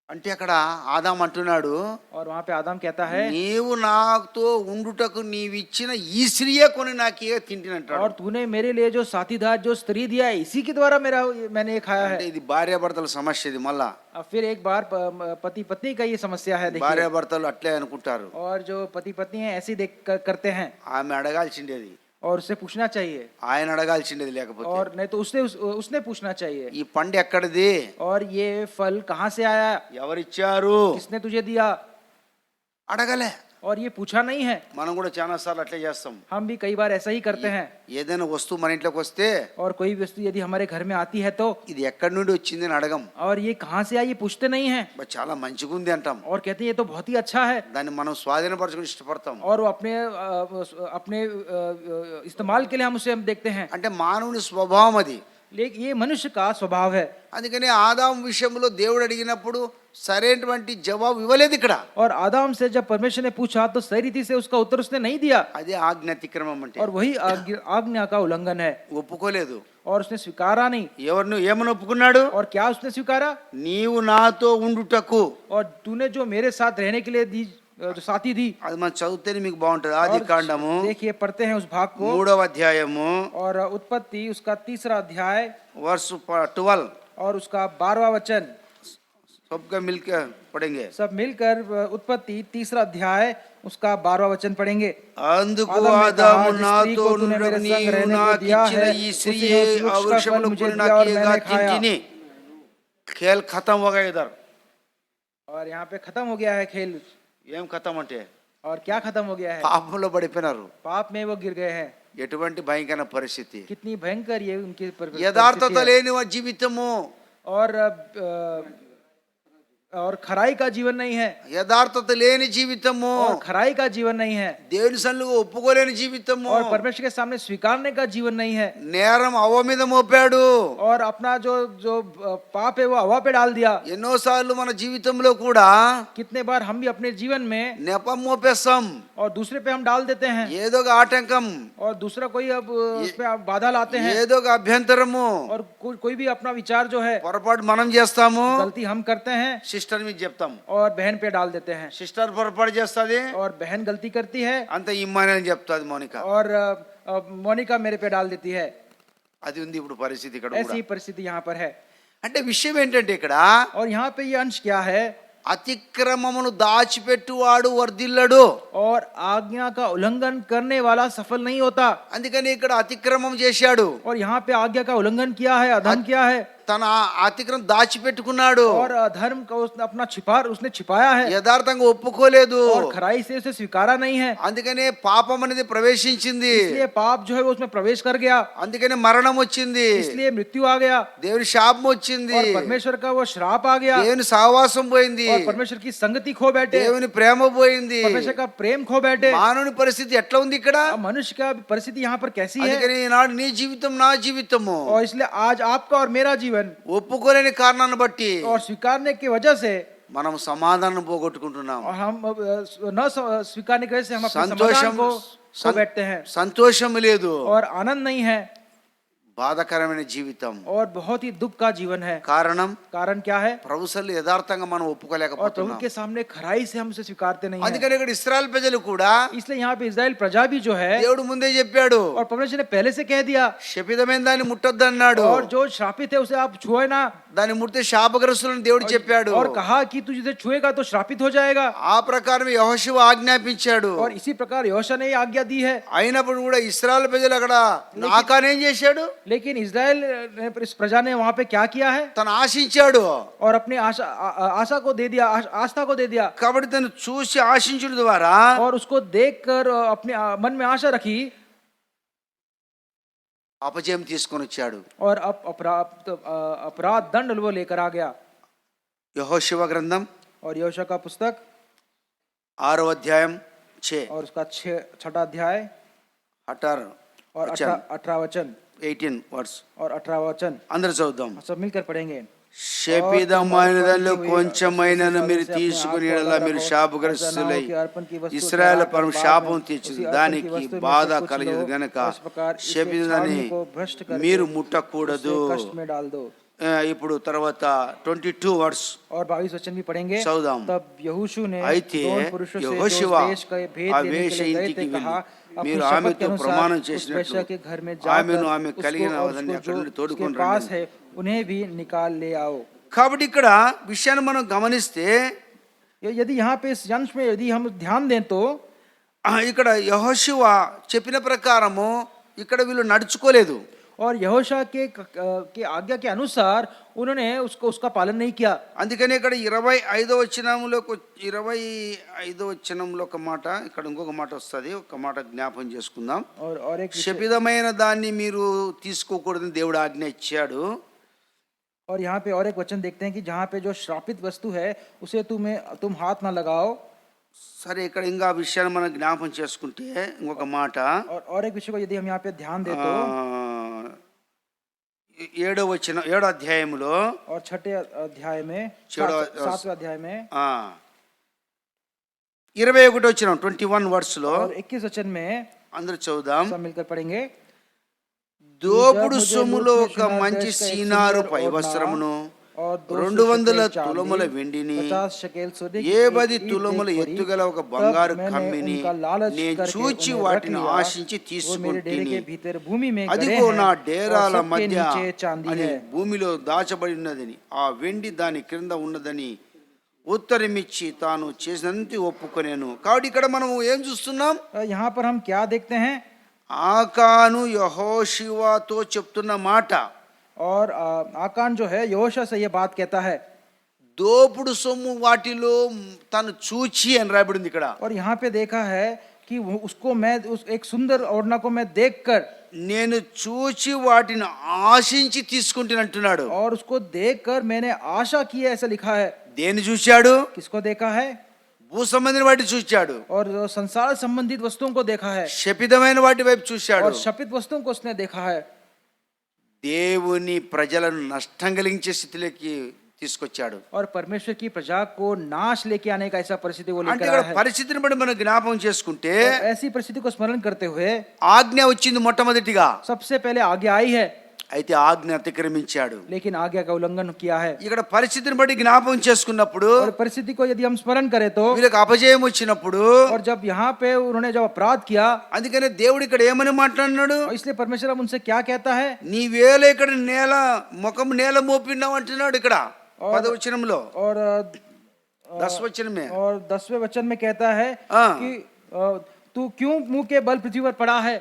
Speaker 1: అంటే అక్కడ ఆదాం అంటున్నాడు,
Speaker 2: और वहां पे आदम कहता है,
Speaker 1: నీవు నాతో ఉండుటకు నీవిచ్చిన ఈ స్త్రీయే కొని నాకే తింటినంటాడు.
Speaker 2: और तूने मेरे लिए जो साथीदार जो स्त्री दिया है इसी के द्वारा मैंने ये खाया है.
Speaker 1: ఇది భార్యాభర్తల సమస్య. ఇది మళ్ళా
Speaker 2: अब फिर एक बार पति पत्नी का ये समस्या है. देखिए,
Speaker 1: భార్యాభర్తలు అట్లే అనుకుంటారు.
Speaker 2: और जो पति पत्नी है ऐसे देख करते हैं.
Speaker 1: ఆమె అడగాల్సిండేది,
Speaker 2: और उससे पूछना चाहिए.
Speaker 1: ఆయన అడగాల్సిండేది లేకపోతే.
Speaker 2: और नहीं तो उसने पूछना चाहिए.
Speaker 1: ఈ పండు ఎక్కడిది?
Speaker 2: और ये फल कहाँ से आया?
Speaker 1: ఎవరిచ్చారు?
Speaker 2: किसने तुझे दिया?
Speaker 1: అడగలే.
Speaker 2: और ये पूछा नहीं है.
Speaker 1: మనం కూడా చాలా సార్లు అట్లే చేస్తాం.
Speaker 2: हम भी कई बार ऐसा ही करते हैं.
Speaker 1: ఏదైనా వస్తువు మన ఇంట్లోకి వస్తే,
Speaker 2: और कोई वस्तु यदि हमारे घर में आती है तो
Speaker 1: ఇది ఎక్కడి నుండి వచ్చింది అని అడగం.
Speaker 2: और ये कहाँ से आई ये पूछते नहीं है.
Speaker 1: చాలా మంచిగా ఉంది అంటాం.
Speaker 2: और कहते हैं ये तो बहुत ही अच्छा है.
Speaker 1: దాన్ని మనం స్వాధీనపరచుకుని ఇష్టపడతాం.
Speaker 2: और वो अपने इस्तेमाल के लिए हम उसे देखते हैं.
Speaker 1: అంటే మానవుని స్వభావం అది.
Speaker 2: लेकिन ये मनुष्य का स्वभाव है.
Speaker 1: అందుకని ఆదాం విషయంలో దేవుడు అడిగినప్పుడు సరైనటువంటి జవాబు ఇవ్వలేదు ఇక్కడ.
Speaker 2: और आदम से जब परमेश्वर ने पूछा तो सही रीति से उसका उत्तर उसने नहीं दिया,
Speaker 1: అదే ఆజ్ఞ అతిక్రమం అంటే.
Speaker 2: और वही आज्ञा का उल्लंघन है,
Speaker 1: ఒప్పుకోలేదు.
Speaker 2: और उसने स्वीकारा नहीं.
Speaker 1: ఎవరిని ఏమని ఒప్పుకున్నాడు?
Speaker 2: और क्या उसने स्वीकारा?
Speaker 1: నీవు నాతో ఉండుటకు.
Speaker 2: और तूने जो मेरे साथ रहने के लिए दी, जो साथी दी.
Speaker 1: అది మనం చదివితేనే మీకు బాగుంటది. ఆది కాండము
Speaker 2: देखिए पढ़ते हैं उस भाग को,
Speaker 1: 3వ అధ్యాయము
Speaker 2: और उत्पत्ति उसका 3रा अध्याय
Speaker 1: వర్స్ 12
Speaker 2: और उसका 12वां वचन.
Speaker 1: सबका मिलकर पढ़ेंगे.
Speaker 2: सब मिलकर उत्पत्ति 3रा अध्याय उसका 12वां वचन पढ़ेंगे.
Speaker 1: అందుకు
Speaker 2: आदम ने
Speaker 1: ఆదాము
Speaker 2: कहा, जिस स्त्री
Speaker 1: నాతో
Speaker 2: को तूने मेरे
Speaker 1: నుండి
Speaker 2: संग
Speaker 1: నీవు
Speaker 2: रहने को
Speaker 1: నాకు
Speaker 2: दिया
Speaker 1: ఇచ్చిన
Speaker 2: है,
Speaker 1: ఈ
Speaker 2: उसी
Speaker 1: స్త్రీయే
Speaker 2: ने उस
Speaker 1: ఆ
Speaker 2: वृक्ष का
Speaker 1: వృక్షమును
Speaker 2: फल मुझे
Speaker 1: కొని
Speaker 2: दिया
Speaker 1: నాకు
Speaker 2: और
Speaker 1: ఏగా
Speaker 2: मैंने खाया.
Speaker 1: తింటిని. खेल खत्म हो गया इधर.
Speaker 2: और यहाँ पे खत्म हो गया है खेल.
Speaker 1: ఏం ఖతం అంటే
Speaker 2: और क्या खत्म हो गया है?
Speaker 1: పాపంలో పడిపోయినారు.
Speaker 2: पाप में वो गिर गए हैं.
Speaker 1: ఎటువంటి భయంకర పరిస్థితి.
Speaker 2: कितनी भयंकर ये उनकी
Speaker 1: యథార్థత
Speaker 2: परिस्थिति है.
Speaker 1: లేని జీవితము,
Speaker 2: और खराई का जीवन नहीं है,
Speaker 1: యథార్థత లేని జీవితము,
Speaker 2: और खराई का जीवन नहीं है,
Speaker 1: దేవుని సన్నిధిలో ఒప్పుకోలేని జీవితము,
Speaker 2: और परमेश्वर के सामने स्वीकारने का जीवन नहीं है.
Speaker 1: నేరం అవ్వ మీద మోపాడు.
Speaker 2: और अपना जो जो पाप है वो हवा पे डाल दिया.
Speaker 1: ఎన్నోసార్లు మన జీవితంలో కూడా
Speaker 2: कितने बार हम भी अपने जीवन में
Speaker 1: నెపం మోపేస్తాం.
Speaker 2: और दूसरे पे हम डाल देते हैं,
Speaker 1: ఏదో ఒక ఆటంకం,
Speaker 2: और दूसरा कोई अब उसपे बाधा लाते हैं,
Speaker 1: ఏదో ఒక అభ్యంతరము,
Speaker 2: और कोई भी अपना विचार जो है
Speaker 1: పొరపాటు మనం చేస్తాము.
Speaker 2: गलती हम करते हैं
Speaker 1: సిస్టర్ మీద చెప్తాం,
Speaker 2: और बहन पे डाल देते हैं.
Speaker 1: సిస్టర్ పొరపాటు చేస్తుంది,
Speaker 2: और बहन गलती करती है
Speaker 1: అంత ఇమ్మాని అని చెప్తాది మోనికా.
Speaker 2: और मोनिका मेरे पे डाल देती है.
Speaker 1: అది ఉంది ఇప్పుడు పరిస్థితి ఇక్కడ
Speaker 2: ऐसी
Speaker 1: కూడా.
Speaker 2: परिस्थिति यहाँ पर है.
Speaker 1: అంటే విషయం ఏంటంటే ఇక్కడ
Speaker 2: और यहाँ पे ये अंश क्या है?
Speaker 1: అతిక్రమమును దాచిపెట్టువాడు వర్ధిల్లడు.
Speaker 2: और आज्ञा का उल्लंघन करने वाला सफल नहीं होता.
Speaker 1: అందుకని ఇక్కడ అతిక్రమం చేశాడు,
Speaker 2: और यहाँ पे आज्ञा का उल्लंघन किया है, अधर्म किया है,
Speaker 1: తన అతిక్రమం దాచిపెట్టుకున్నాడు.
Speaker 2: और अधर्म का उसने अपना उसने छिपाया है,
Speaker 1: యథార్థంగా ఒప్పుకోలేదు.
Speaker 2: और खराई से उसे स्वीकारा नहीं है.
Speaker 1: అందుకనే పాపం అనేది ప్రవేశించింది.
Speaker 2: इसलिए पाप जो है वो उसमें प्रवेश कर गया,
Speaker 1: అందుకనే మరణం వచ్చింది.
Speaker 2: इसलिए मृत्यु आ गया,
Speaker 1: దేవుని శాపం వచ్చింది.
Speaker 2: और परमेश्वर का वो श्राप आ गया,
Speaker 1: దేవుని సహవాసం పోయింది.
Speaker 2: और परमेश्वर की संगति खो बैठे,
Speaker 1: దేవుని ప్రేమ పోయింది.
Speaker 2: परमेश्वर का प्रेम खो बैठे.
Speaker 1: మానవుని పరిస్థితి ఎట్లా ఉంది ఇక్కడ?
Speaker 2: अब मनुष्य का परिस्थिति यहाँ पर कैसी है?
Speaker 1: అందుకని ఈనాడు నీ జీవితం నా జీవితము
Speaker 2: और इसलिए आज आपका और मेरा जीवन
Speaker 1: ఒప్పుకోలేని కారణాన్ని బట్టి
Speaker 2: और स्वीकारने की वजह से,
Speaker 1: మనం సమాధానం పోగొట్టుకుంటున్నాం.
Speaker 2: और हम न स्वीकारने की वजह से हम अपने
Speaker 1: संतोषम
Speaker 2: समाधान को खो बैठते हैं,
Speaker 1: సంతోషం లేదు,
Speaker 2: और आनंद नहीं है,
Speaker 1: బాధకరమైన జీవితం.
Speaker 2: और बहुत ही दुख का जीवन है.
Speaker 1: కారణం
Speaker 2: कारण क्या है?
Speaker 1: ప్రభువులు యథార్థంగా మనం
Speaker 2: और प्रभु
Speaker 1: ఒప్పుకోలేకపోతున్నాం.
Speaker 2: के सामने खराई से हम उसे स्वीकारते नहीं हैं.
Speaker 1: అందుకని ఇక్కడ ఇశ్రాయేల్ ప్రజలు కూడా
Speaker 2: इसलिए यहाँ पे इस्राएल प्रजा भी जो है,
Speaker 1: దేవుడు ముందే చెప్పాడు,
Speaker 2: और परमेश्वर ने पहले से कह दिया,
Speaker 1: శపితమైన దాన్ని ముట్టొద్దు అన్నాడు.
Speaker 2: और जो श्रापित है उसे आप छुए ना,
Speaker 1: దాన్ని ముడితే శాపగ్రస్తులను దేవుడు చెప్పాడు.
Speaker 2: और कहा कि तू जिसे छुएगा तो श्रापित हो जाएगा.
Speaker 1: ఆ ప్రకారం యెహోషువ ఆజ్ఞాపించాడు.
Speaker 2: और इसी प्रकार यहोशू ने आज्ञा दी है.
Speaker 1: అయినప్పుడు కూడా ఇశ్రాయేల్ ప్రజలు అక్కడ నాకాన్ ఏం చేశాడు?
Speaker 2: लेकिन इस्राएल इस प्रजा ने वहां पे क्या किया है?
Speaker 1: తను ఆశించాడు,
Speaker 2: और अपने आशा को दे दिया, आस्था को दे दिया,
Speaker 1: కాబట్టి తను చూసి ఆశించడం ద్వారా
Speaker 2: और उसको देखकर अपने मन में आशा रखी,
Speaker 1: అపజయం తీసుకొని వచ్చాడు.
Speaker 2: और अपराध दंड वो लेकर आ गया.
Speaker 1: యెహోషువ గ్రంథం
Speaker 2: और यहोशू का पुस्तक
Speaker 1: 6వ అధ్యాయం 6
Speaker 2: और उसका 6ठा अध्याय
Speaker 1: 18
Speaker 2: और 18 वचन
Speaker 1: 18 వర్స్
Speaker 2: और 18 वचन
Speaker 1: అందరూ చదువుదాం.
Speaker 2: सब मिलकर पढ़ेंगे.
Speaker 1: శపితమైన దానిలో కొంచెమైనను మీరు తీసుకుని యెడల మీరు శాపగ్రస్తులై ఇశ్రాయేలు పరం శాపం తెచ్చింది, దానికి బాధ కలిగదు గనక శపితని మీరు ముట్టకూడదు.
Speaker 2: कष्ट में डाल दो.
Speaker 1: ఇప్పుడు తర్వాత 22 వర్స్
Speaker 2: और 22 वचन भी पढ़ेंगे.
Speaker 1: చదువుదాం.
Speaker 2: तब यहोशू ने
Speaker 1: అయితే
Speaker 2: दोन पुरुषों से जो
Speaker 1: యెహోషువ
Speaker 2: देश का भेद
Speaker 1: ఆ
Speaker 2: देने
Speaker 1: వేశ్య
Speaker 2: के लिए गए
Speaker 1: ఇంటికి
Speaker 2: थे
Speaker 1: వెళ్ళి
Speaker 2: कहा, अपनी
Speaker 1: మీరు
Speaker 2: शपथ के
Speaker 1: ఆమెతో
Speaker 2: अनुसार
Speaker 1: ప్రమాణం
Speaker 2: उस
Speaker 1: చేసినట్లు
Speaker 2: वेश्या के घर में
Speaker 1: ఆమెను
Speaker 2: जाकर
Speaker 1: ఆమె
Speaker 2: उसको
Speaker 1: కలిగిన
Speaker 2: और
Speaker 1: వారిని
Speaker 2: उसको
Speaker 1: అక్కడి నుండి
Speaker 2: जो
Speaker 1: తోడుకొని
Speaker 2: उसके पास
Speaker 1: రండి.
Speaker 2: है उन्हें भी निकाल ले आओ.
Speaker 1: కాబట్టి ఇక్కడ విషయాన్ని మనం గమనిస్తే
Speaker 2: यदि यहाँ पे इस अंश में यदि हम ध्यान दें तो
Speaker 1: ఇక్కడ యెహోషువ చెప్పిన ప్రకారము ఇక్కడ వీళ్ళు నడుచుకోలేదు.
Speaker 2: और यहोशू के आज्ञा के अनुसार उन्होंने उसका पालन नहीं किया.
Speaker 1: అందుకని ఇక్కడ 25వ వచనంలో ఒక మాట, ఇక్కడ ఇంకొక మాట వస్తుంది, ఒక మాట జ్ఞాపకం చేసుకుందాం.
Speaker 2: और एक
Speaker 1: శపితమైన దాన్ని మీరు తీసుకోకూడదని దేవుడు ఆజ్ఞ ఇచ్చాడు.
Speaker 2: और यहाँ पे और एक वचन देखते हैं कि जहाँ पे जो श्रापित वस्तु है उसे तुम हाथ ना लगाओ.
Speaker 1: సరే, ఇక్కడ ఇంకా విషయాన్ని మనం జ్ఞాపకం చేసుకుంటే ఇంకొక మాట,
Speaker 2: और एक विषय को यदि हम यहाँ पे ध्यान दें तो
Speaker 1: ఏడో అధ్యాయములో
Speaker 2: और छठे अध्याय में,
Speaker 1: छठो-
Speaker 2: 7वें अध्याय में
Speaker 1: 21 వచనం 21 వర్స్ లో
Speaker 2: और 21 वचन में
Speaker 1: అందరూ చదువుదాం.
Speaker 2: सब मिलकर पढ़ेंगे.
Speaker 1: దోపుడు సొమ్ములో ఒక మంచి సీనారు పై వస్త్రమును,
Speaker 2: और
Speaker 1: 200 తులముల వెండిని,
Speaker 2: 50 शकेल सोने की
Speaker 1: 70
Speaker 2: एक
Speaker 1: తులముల
Speaker 2: एक
Speaker 1: ఎత్తుగల ఒక
Speaker 2: तब
Speaker 1: బంగారు
Speaker 2: मैंने
Speaker 1: కమ్మిని
Speaker 2: उनका लालच
Speaker 1: నేను
Speaker 2: करके
Speaker 1: చూచి
Speaker 2: उन्हें
Speaker 1: వాటిని
Speaker 2: रख लिया.
Speaker 1: ఆశించి
Speaker 2: वो मेरे डेरे
Speaker 1: తీసుకుంటుని.
Speaker 2: के भीतर भूमि में गड़े
Speaker 1: అదిగో
Speaker 2: हैं
Speaker 1: నా
Speaker 2: और
Speaker 1: డేరాల
Speaker 2: सबके
Speaker 1: మధ్య
Speaker 2: नीचे चांदी
Speaker 1: అని
Speaker 2: है.
Speaker 1: భూమిలో దాచబడి ఉన్నదని, ఆ వెండి దాని క్రింద ఉన్నదని ఉత్తరమిచ్చి తాను చేసినంత ఒప్పుకొనేను. కాబట్టి ఇక్కడ మనం ఏం చూస్తున్నాం?
Speaker 2: यहाँ पर हम क्या देखते हैं?
Speaker 1: ఆకాను యెహోషువతో చెప్తున్న మాట,
Speaker 2: और आकान जो है यहोशू से ये बात कहता है.
Speaker 1: దోపుడు సొమ్ము వాటిలో తను చూచి అని రాయబడింది ఇక్కడ.
Speaker 2: और यहाँ पे देखा है कि उसको मैं एक सुंदर ओढ़ना को मैं देखकर,
Speaker 1: నేను చూచి వాటిని ఆశించి తీసుకుంటాను అంటున్నాడు.
Speaker 2: और उसको देखकर मैंने आशा की है, ऐसा लिखा है.
Speaker 1: దేన్ని చూశాడు?
Speaker 2: किसको देखा है?
Speaker 1: భూ సంబంధిని వాటి చూశాడు,
Speaker 2: और जो संसार संबंधित वस्तुओं को देखा है,
Speaker 1: శపితమైన వాటి వైపు చూశాడు.
Speaker 2: और शपित वस्तुओं को उसने देखा है.
Speaker 1: దేవుని ప్రజలను నష్టం కలిగించే స్థితిలోకి తీసుకొచ్చాడు.
Speaker 2: और परमेश्वर की प्रजा को नाश लेके आने का ऐसा परिस्थिति वो
Speaker 1: అంటే
Speaker 2: लेकर
Speaker 1: ఇక్కడ
Speaker 2: आया है.
Speaker 1: పరిస్థితిని బట్టి మనం జ్ఞాపకం చేసుకుంటే
Speaker 2: और ऐसी परिस्थिति को स्मरण करते हुए
Speaker 1: ఆజ్ఞ వచ్చింది మొట్టమొదటిగా.
Speaker 2: सबसे पहले आज्ञा आई है,
Speaker 1: అయితే ఆజ్ఞ అతిక్రమించాడు.
Speaker 2: लेकिन आज्ञा का उल्लंघन किया है.
Speaker 1: ఇక్కడ పరిస్థితిని బట్టి జ్ఞాపకం చేసుకున్నప్పుడు,
Speaker 2: और परिस्थिति को यदि हम स्मरण करें तो,
Speaker 1: వీళ్ళకి అపజయం వచ్చినప్పుడు,
Speaker 2: और जब यहाँ पे उन्होंने जब अपराध किया,
Speaker 1: అందుకనే దేవుడు ఇక్కడ ఏమని మాట్లాడినాడు?
Speaker 2: और इसलिए परमेश्वर अब उनसे क्या कहता है?
Speaker 1: నీవేళ ఇక్కడ నేల ముఖం నేల మోపినావు అంటున్నాడు ఇక్కడ 10వ వచనంలో.
Speaker 2: और
Speaker 1: 10వ వచనమే.
Speaker 2: और 10वें वचन में कहता है
Speaker 1: हाँ.
Speaker 2: कि तू क्यों मुंह के बल पृथ्वी पर पड़ा है?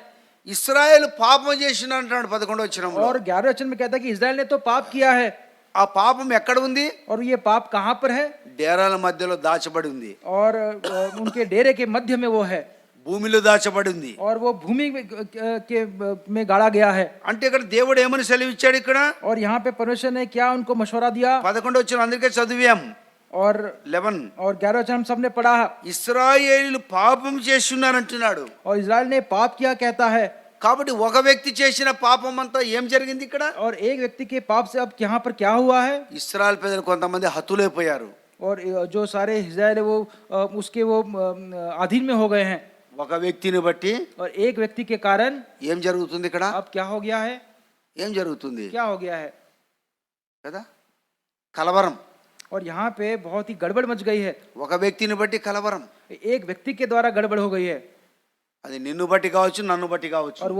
Speaker 1: ఇశ్రాయేలు పాపం చేసిన అంటున్నాడు 11వ వచనంలో.
Speaker 2: और 11वें वचन में कहता है कि इस्राएल ने तो पाप किया है.
Speaker 1: ఆ పాపం ఎక్కడ ఉంది?
Speaker 2: और ये पाप कहाँ पर है?
Speaker 1: డేరాల మధ్యలో దాచబడి ఉంది,
Speaker 2: और उनके डेरे के मध्य में वो है,
Speaker 1: భూమిలో దాచబడి ఉంది.
Speaker 2: और वो भूमि में गाड़ा गया है.
Speaker 1: అంటే ఇక్కడ దేవుడు ఏమని సెలవిచ్చాడు ఇక్కడ?
Speaker 2: और यहाँ पे परमेश्वर ने क्या उनको मशवरा दिया?
Speaker 1: 11వ వచనం అందరికీ చదివాం.
Speaker 2: और
Speaker 1: 11
Speaker 2: और 11वें वचन हम सबने पढ़ा.
Speaker 1: ఇశ్రాయేలీలు పాపం చేస్తున్నారంటున్నాడు.
Speaker 2: और इस्राएल ने पाप किया कहता है.
Speaker 1: కాబట్టి ఒక వ్యక్తి చేసిన పాపం అంతా ఏం జరిగింది ఇక్కడ?
Speaker 2: और एक व्यक्ति के पाप से अब यहाँ पर क्या हुआ है?
Speaker 1: ఇశ్రాయేల్ ప్రజలు కొంతమంది హతులైపోయారు.
Speaker 2: और जो सारे इस्राएल है वो उसके वो अधीन में हो गए हैं.
Speaker 1: ఒక వ్యక్తిని బట్టి
Speaker 2: और एक व्यक्ति के कारण
Speaker 1: ఏం జరుగుతుంది ఇక్కడ?
Speaker 2: अब क्या हो गया है?
Speaker 1: ఏం జరుగుతుంది
Speaker 2: क्या हो गया है?
Speaker 1: కదా, కలవరం.
Speaker 2: और यहाँ पे बहुत ही गड़बड़ मच गई है.
Speaker 1: ఒక వ్యక్తిని బట్టి కలవరం.
Speaker 2: एक व्यक्ति के द्वारा गड़बड़ हो गई है.
Speaker 1: అది నిన్ను బట్టి కావచ్చు, నన్ను బట్టి కావచ్చు.
Speaker 2: और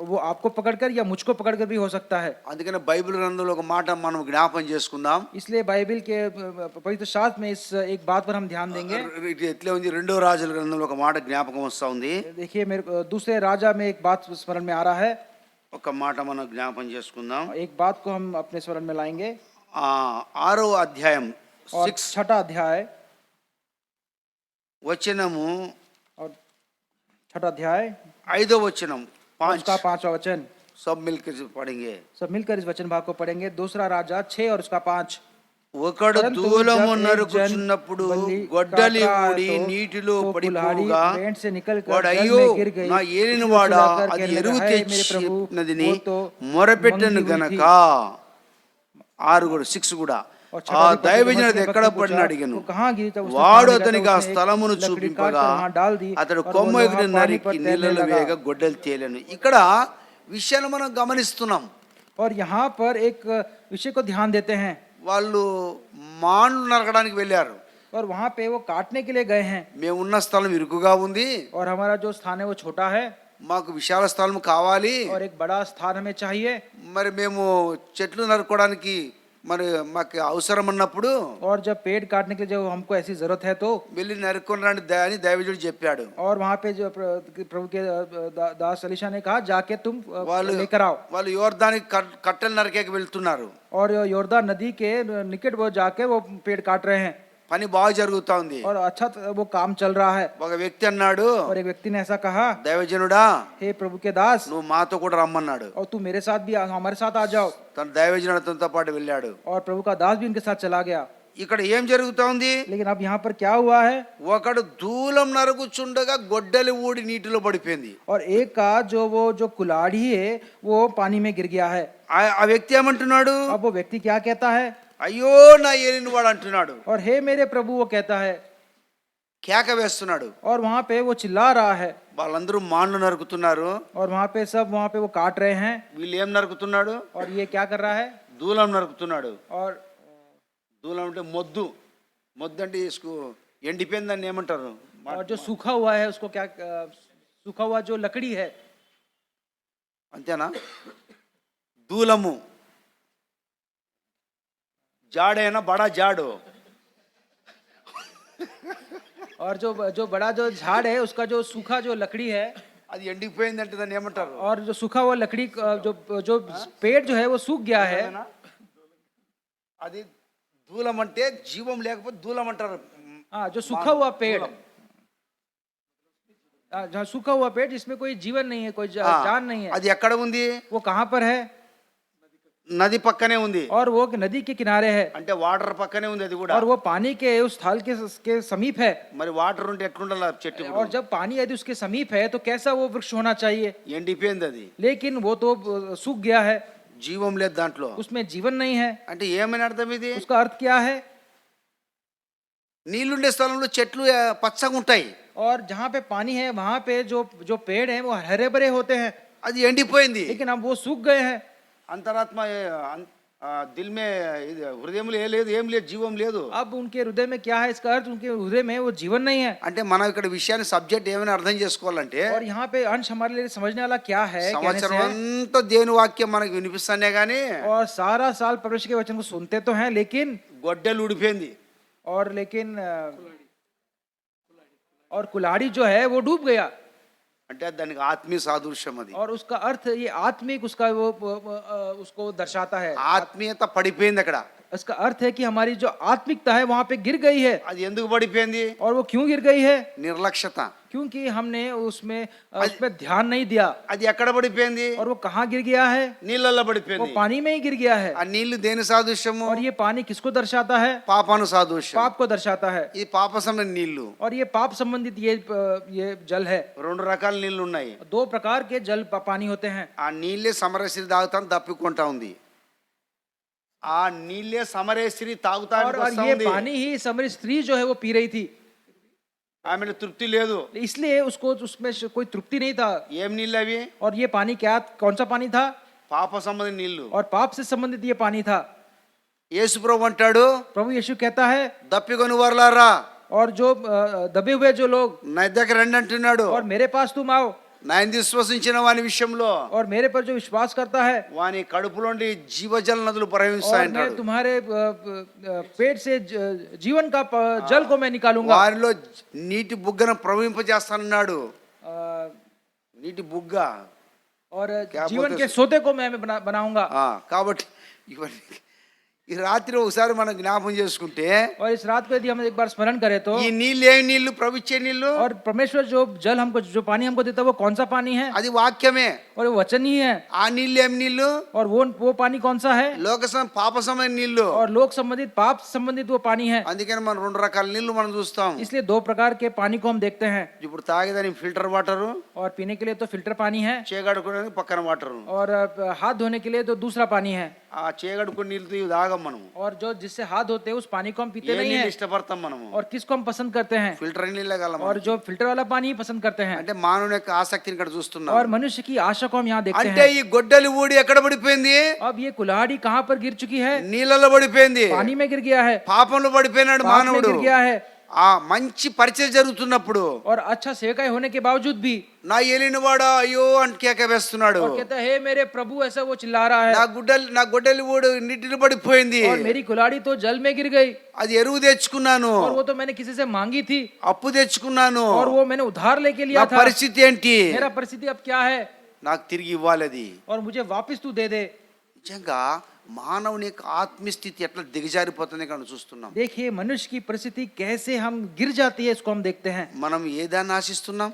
Speaker 2: वो आपको पकड़कर या मुझको पकड़कर भी हो सकता है.
Speaker 1: అందుకనే బైబిల్ గ్రంథంలో ఒక మాట మనం జ్ఞాపకం చేసుకుందాం.
Speaker 2: इसलिए बाइबल के पवित्र शास्त्र में इस एक बात पर हम ध्यान देंगे.
Speaker 1: ఇది ఎట్లా ఉంది? 2వ రాజుల గ్రంథంలో ఒక మాట జ్ఞాపకం వస్తా ఉంది.
Speaker 2: देखिए मेरे दूसरे राजा में एक बात स्मरण में आ रहा है.
Speaker 1: ఒక మాట మనం జ్ఞాపకం చేసుకుందాం.
Speaker 2: एक बात को हम अपने स्मरण में लाएंगे.
Speaker 1: 6వ అధ్యాయం
Speaker 2: और 6ठा अध्याय
Speaker 1: వచనము,
Speaker 2: और 6ठा अध्याय
Speaker 1: 5వ వచనం,
Speaker 2: उसका 5वां वचन.
Speaker 1: सब मिलकर पढ़ेंगे.
Speaker 2: सब मिलकर इस वचन भाग को पढ़ेंगे. दूसरा राजा 6 और उसका 5.
Speaker 1: ఒకడు దూలము నరుకుచున్నప్పుడు గొడ్డలి ఊడి నీటిలో పడిపోగా వాడు అయ్యో నా ఏలినవాడా అది ఎరువు తెచ్చినదిని మొరపెట్టను గనక 6 కూడా ఆ దైవజనుడు ఎక్కడ పడిన అడిగాను. వాడు అతనికి ఆ స్థలమును చూపింపగా అతడు కొమ్మ ఎగురు నరికి నీళ్ళలో వేగ గొడ్డలు తేలను. ఇక్కడ విషయాలు మనం గమనిస్తున్నాం.
Speaker 2: और यहाँ पर एक विषय को ध्यान देते हैं.
Speaker 1: వాళ్ళు మాన్లు నరకడానికి వెళ్ళారు.
Speaker 2: और वहाँ पे वो काटने के लिए गए हैं.
Speaker 1: మేమున్న స్థలం ఇరుకుగా ఉంది,
Speaker 2: और हमारा जो स्थान है वो छोटा है,
Speaker 1: మాకు విశాల స్థలం కావాలి,
Speaker 2: और एक बड़ा स्थान हमें चाहिए.
Speaker 1: మరి మేము చెట్లు నరుకోవడానికి మరి మాకు అవసరం ఉన్నప్పుడు,
Speaker 2: और जब पेड़ काटने के लिए जब हमको ऐसी जरूरत है तो
Speaker 1: వెళ్ళి నరుకొని రండి అని దైవజనుడు చెప్పాడు.
Speaker 2: और वहाँ पे जो प्रभु के दास अलीशा ने कहा जाके तुम लेकर आओ.
Speaker 1: వాళ్ళు యోర్దానికి కట్టెలు నరికేకి వెళ్తున్నారు.
Speaker 2: और योर्दान नदी के निकट वो जाके वो पेड़ काट रहे हैं.
Speaker 1: పని బాగా జరుగుతా ఉంది.
Speaker 2: और अच्छा वो काम चल रहा है.
Speaker 1: ఒక వ్యక్తి అన్నాడు,
Speaker 2: और एक व्यक्ति ने ऐसा कहा,
Speaker 1: దైవజనుడా
Speaker 2: हे प्रभु के दास,
Speaker 1: నువ్వు మాతో కూడా రమ్మన్నాడు.
Speaker 2: और तू मेरे साथ भी हमारे साथ आ जाओ.
Speaker 1: తన దైవజనుడు అతనితో పాటు వెళ్ళాడు.
Speaker 2: और प्रभु का दास भी इनके साथ चला गया.
Speaker 1: ఇక్కడ ఏం జరుగుతా ఉంది?
Speaker 2: लेकिन अब यहाँ पर क्या हुआ है?
Speaker 1: ఒకడు దూలం నరుగుచుండగా గొడ్డలి ఊడి నీటిలో పడిపోయింది.
Speaker 2: और एक का जो कुल्हाड़ी है वो पानी में गिर गया है.
Speaker 1: ఆ వ్యక్తి ఏమంటున్నాడు?
Speaker 2: अब वो व्यक्ति क्या कहता है?
Speaker 1: అయ్యో నా ఏలిన వాడు అంటున్నాడు.
Speaker 2: और हे मेरे प्रभु वो कहता है,
Speaker 1: కేక వేస్తున్నాడు.
Speaker 2: और वहां पे वो चिल्ला रहा है.
Speaker 1: వాళ్ళందరూ మాన్లు నరుకుతున్నారు.
Speaker 2: और वहां पे सब वहां पे वो काट रहे हैं.
Speaker 1: వీళ్ళు ఏం నరుకుతున్నాడు?
Speaker 2: और ये क्या कर रहा है?
Speaker 1: దూలం నరుకుతున్నాడు.
Speaker 2: और
Speaker 1: దూలం అంటే మొద్దు. మొద్దు అంటే इसको ఎండిపోయిందని ఏమంటారు?
Speaker 2: और जो सूखा हुआ है उसको क्या, सूखा हुआ जो लकड़ी है,
Speaker 1: అంతేనా? దూలము జాడేనా బడా జాడు.
Speaker 2: और जो बड़ा जो झाड़ है उसका जो सूखा जो लकड़ी है,
Speaker 1: అది ఎండిపోయిందంటే దాన్ని ఏమంటారు?
Speaker 2: और जो सूखा हुआ लकड़ी जो पेड़ जो है वो सूख गया है.
Speaker 1: అది దూలం అంటే జీవం లేకపోతే దూలం అంటారు.
Speaker 2: हाँ, जो सूखा हुआ पेड़, जहाँ सूखा हुआ पेड़ जिसमें कोई जीवन नहीं है, कोई जान नहीं है,
Speaker 1: అది ఎక్కడ ఉంది?
Speaker 2: वो कहाँ पर है?
Speaker 1: నది పక్కనే ఉంది.
Speaker 2: और वो नदी के किनारे है.
Speaker 1: అంటే వాటర్ పక్కనే ఉంది అది కూడా.
Speaker 2: और वो पानी के उस स्थल के समीप है.
Speaker 1: మరి వాటర్ ఉంటే ఎట్లుండాలి చెట్టు?
Speaker 2: और जब पानी यदि उसके समीप है तो कैसा वो वृक्ष होना चाहिए?
Speaker 1: ఎండిపోయింది అది.
Speaker 2: लेकिन वो तो सूख गया है,
Speaker 1: జీవం లేదు దాంట్లో.
Speaker 2: उसमें जीवन नहीं है.
Speaker 1: అంటే ఏమని అర్థం ఇది?
Speaker 2: उसका अर्थ क्या है?
Speaker 1: నీళ్ళుండే స్థలంలో చెట్లు పచ్చగా ఉంటాయి.
Speaker 2: और जहाँ पे पानी है वहां पे जो पेड़ हैं वो हरे भरे होते हैं.
Speaker 1: అది ఎండిపోయింది.
Speaker 2: लेकिन अब वो सूख गए हैं.
Speaker 1: అంతరాత్మ దిల్ మే హృదయంలో ఏం లేదు జీవం లేదు.
Speaker 2: अब उनके हृदय में क्या है? इसका अर्थ उनके हृदय में वो जीवन नहीं है.
Speaker 1: అంటే మనం ఇక్కడ విషయాన్ని సబ్జెక్ట్ ఏమైనా అర్థం చేసుకోవాలంటే
Speaker 2: और यहाँ पे अंश हमारे लिए समझने वाला क्या है? कहने से
Speaker 1: సంవత్సరం
Speaker 2: है,
Speaker 1: అంతా దేవుని వాక్యం మనకు వినిపిస్తానే గానీ
Speaker 2: और सारा साल परमेश्वर के वचन को सुनते तो हैं, लेकिन
Speaker 1: గొడ్డలు ఊడిపోయింది.
Speaker 2: और कुल्हाड़ी जो है वो डूब गया.
Speaker 1: అంటే దానికి ఆత్మీయ సాదృశ్యం అది.
Speaker 2: और उसका अर्थ ये आत्मिक उसका वो उसको दर्शाता है.
Speaker 1: ఆత్మీయత పడిపోయింది అక్కడ.
Speaker 2: इसका अर्थ है कि हमारी जो आत्मिकता है वहां पे गिर गई है.
Speaker 1: అది ఎందుకు పడిపోయింది?
Speaker 2: और वो क्यों गिर गई है?
Speaker 1: నిర్లక్ష్యత.
Speaker 2: क्योंकि हमने उसमें ध्यान नहीं दिया.
Speaker 1: అది ఎక్కడ పడిపోయింది?
Speaker 2: और वो कहाँ गिर गया है?
Speaker 1: నీళ్ళల్లో
Speaker 2: वो
Speaker 1: పడిపోయింది.
Speaker 2: पानी में ही गिर गया है.
Speaker 1: ఆ నీళ్లు దేని సాదృశ్యము?
Speaker 2: और ये पानी किसको दर्शाता है?
Speaker 1: పాపాను సాదృశ్యం.
Speaker 2: पाप को दर्शाता है.
Speaker 1: ఈ పాప సంబంధించిన నీళ్లు.
Speaker 2: और ये पाप संबंधित ये जल है.
Speaker 1: రెండు రకాల నీళ్లు ఉన్నాయి.
Speaker 2: दो प्रकार के जल पानी होते हैं.
Speaker 1: ఆ నీళ్ళే సమరశ్రీ తాగుతాను తప్పికుంటా ఉంది. ఆ నీళ్ళే సమరేశ్వరి తాగుతానికి
Speaker 2: और
Speaker 1: వస్తా
Speaker 2: ये
Speaker 1: ఉంది.
Speaker 2: पानी ही समरी स्त्री जो है वो पी रही थी,
Speaker 1: ఆమెను తృప్తి లేదు.
Speaker 2: इसलिए उसको उसमें कोई तृप्ति नहीं था.
Speaker 1: ఏం నీళ్ళు అవి?
Speaker 2: और ये पानी क्या, कौन सा पानी था?
Speaker 1: పాప సంబంధించిన నీళ్లు.
Speaker 2: और पाप से संबंधित ये पानी था.
Speaker 1: యేసు ప్రభు అంటాడు,
Speaker 2: प्रभु यीशु कहता है,
Speaker 1: దప్పికొని వర్లారా
Speaker 2: और जो दबे हुए जो लोग,
Speaker 1: నా దగ్గర రండి అంటున్నాడు.
Speaker 2: और मेरे पास तुम आओ.
Speaker 1: నాయన విశ్వసించిన వాని విషయంలో
Speaker 2: और मेरे पर जो विश्वास करता है,
Speaker 1: వాని కడుపులోండి జీవజల నదులు
Speaker 2: और
Speaker 1: ప్రవహిస్తాయంటాడు.
Speaker 2: मैं तुम्हारे पेट से जीवन का जल को मैं निकालूंगा.
Speaker 1: వారిలో నీటి బుగ్గను ప్రవహింపజేస్తానన్నాడు. నీటి బుగ్గ.
Speaker 2: और जीवन के सोते को मैं बनाऊंगा.
Speaker 1: కాబట్టి ఇవన్నీ ఈ రాత్రి ఒకసారి మనం జ్ఞాపకం చేసుకుంటే
Speaker 2: और इस रात को यदि हम एक बार स्मरण करें तो
Speaker 1: ఈ నీళ్ళు ఏ నీళ్లు? ప్రవిచ్చే నీళ్లు.
Speaker 2: और परमेश्वर जो जल हमको जो पानी हमको देता है वो कौन सा पानी है?
Speaker 1: అది వాక్యమే.
Speaker 2: और वो वचन ही है.
Speaker 1: ఆ నీళ్ళు ఏం నీళ్లు?
Speaker 2: और वो पानी कौन सा है?
Speaker 1: పాప సమయ నీళ్లు.
Speaker 2: और लोक संबंधित पाप संबंधित वो पानी है.
Speaker 1: అందుకని మనం రెండు రకాల నీళ్లు మనం చూస్తాం.
Speaker 2: इसलिए दो प्रकार के पानी को हम देखते हैं.
Speaker 1: ఇప్పుడు తాగేదానికి ఫిల్టర్ వాటర్,
Speaker 2: और पीने के लिए तो फिल्टर पानी है,
Speaker 1: చేయగడుకునేది పక్కన వాటర్.
Speaker 2: और हाथ धोने के लिए तो दूसरा पानी है.
Speaker 1: ఆ చేయగడుకునే నీళ్ళతో ఇవి తాగం మనం.
Speaker 2: और जो जिससे हाथ धोते हैं उस पानी को हम पीते
Speaker 1: ఏ
Speaker 2: नहीं
Speaker 1: నీళ్ళు
Speaker 2: है.
Speaker 1: ఇష్టపడతాం మనము?
Speaker 2: और किसको हम पसंद करते हैं?
Speaker 1: ఫిల్టర్ నీళ్ళే గలం.
Speaker 2: और जो फिल्टर वाला पानी ही पसंद करते हैं.
Speaker 1: అంటే మానవుని యొక్క ఆసక్తిని ఇక్కడ చూస్తున్నాం.
Speaker 2: और मनुष्य की आशा को हम यहाँ देखते
Speaker 1: అంటే
Speaker 2: हैं.
Speaker 1: ఈ గొడ్డలి ఊడి ఎక్కడ పడిపోయింది?
Speaker 2: अब ये कुल्हाड़ी कहाँ पर गिर चुकी है?
Speaker 1: నీళ్ళలో పడిపోయింది.
Speaker 2: पानी में गिर गया है.
Speaker 1: పాపంలో పడిపోయినాడు
Speaker 2: पाप में
Speaker 1: మానవుడు.
Speaker 2: गिर गया है.
Speaker 1: ఆ మంచి పరిచయం జరుగుతున్నప్పుడు
Speaker 2: और अच्छा सेवकाई होने के बावजूद भी
Speaker 1: నా ఏలినవాడా అయ్యో అని కేక వేస్తున్నాడు.
Speaker 2: और कहता है हे मेरे प्रभु, ऐसा वो चिल्ला रहा है.
Speaker 1: నా గొడ్డలి ఊడు నీటిలో పడిపోయింది.
Speaker 2: और मेरी कुल्हाड़ी तो जल में गिर गई.
Speaker 1: అది ఎరువు తెచ్చుకున్నాను,
Speaker 2: और वो तो मैंने किसी से मांगी थी,
Speaker 1: అప్పు తెచ్చుకున్నాను.
Speaker 2: और वो मैंने उधार लेके लिया
Speaker 1: నా
Speaker 2: था.
Speaker 1: పరిస్థితి ఏంటి?
Speaker 2: मेरा परिस्थिति अब क्या है?
Speaker 1: నాకు తిరిగి ఇవ్వాలి అది.
Speaker 2: और मुझे वापस तू दे दे.
Speaker 1: నిజంగా మానవుని యొక్క ఆత్మస్థితి ఎట్లా దిగజారిపోతుంది కానీ చూస్తున్నాం.
Speaker 2: देखिए मनुष्य की परिस्थिति कैसे हम गिर जाती है, इसको हम देखते हैं.
Speaker 1: మనం ఏ దాన్ని ఆశిస్తున్నాం?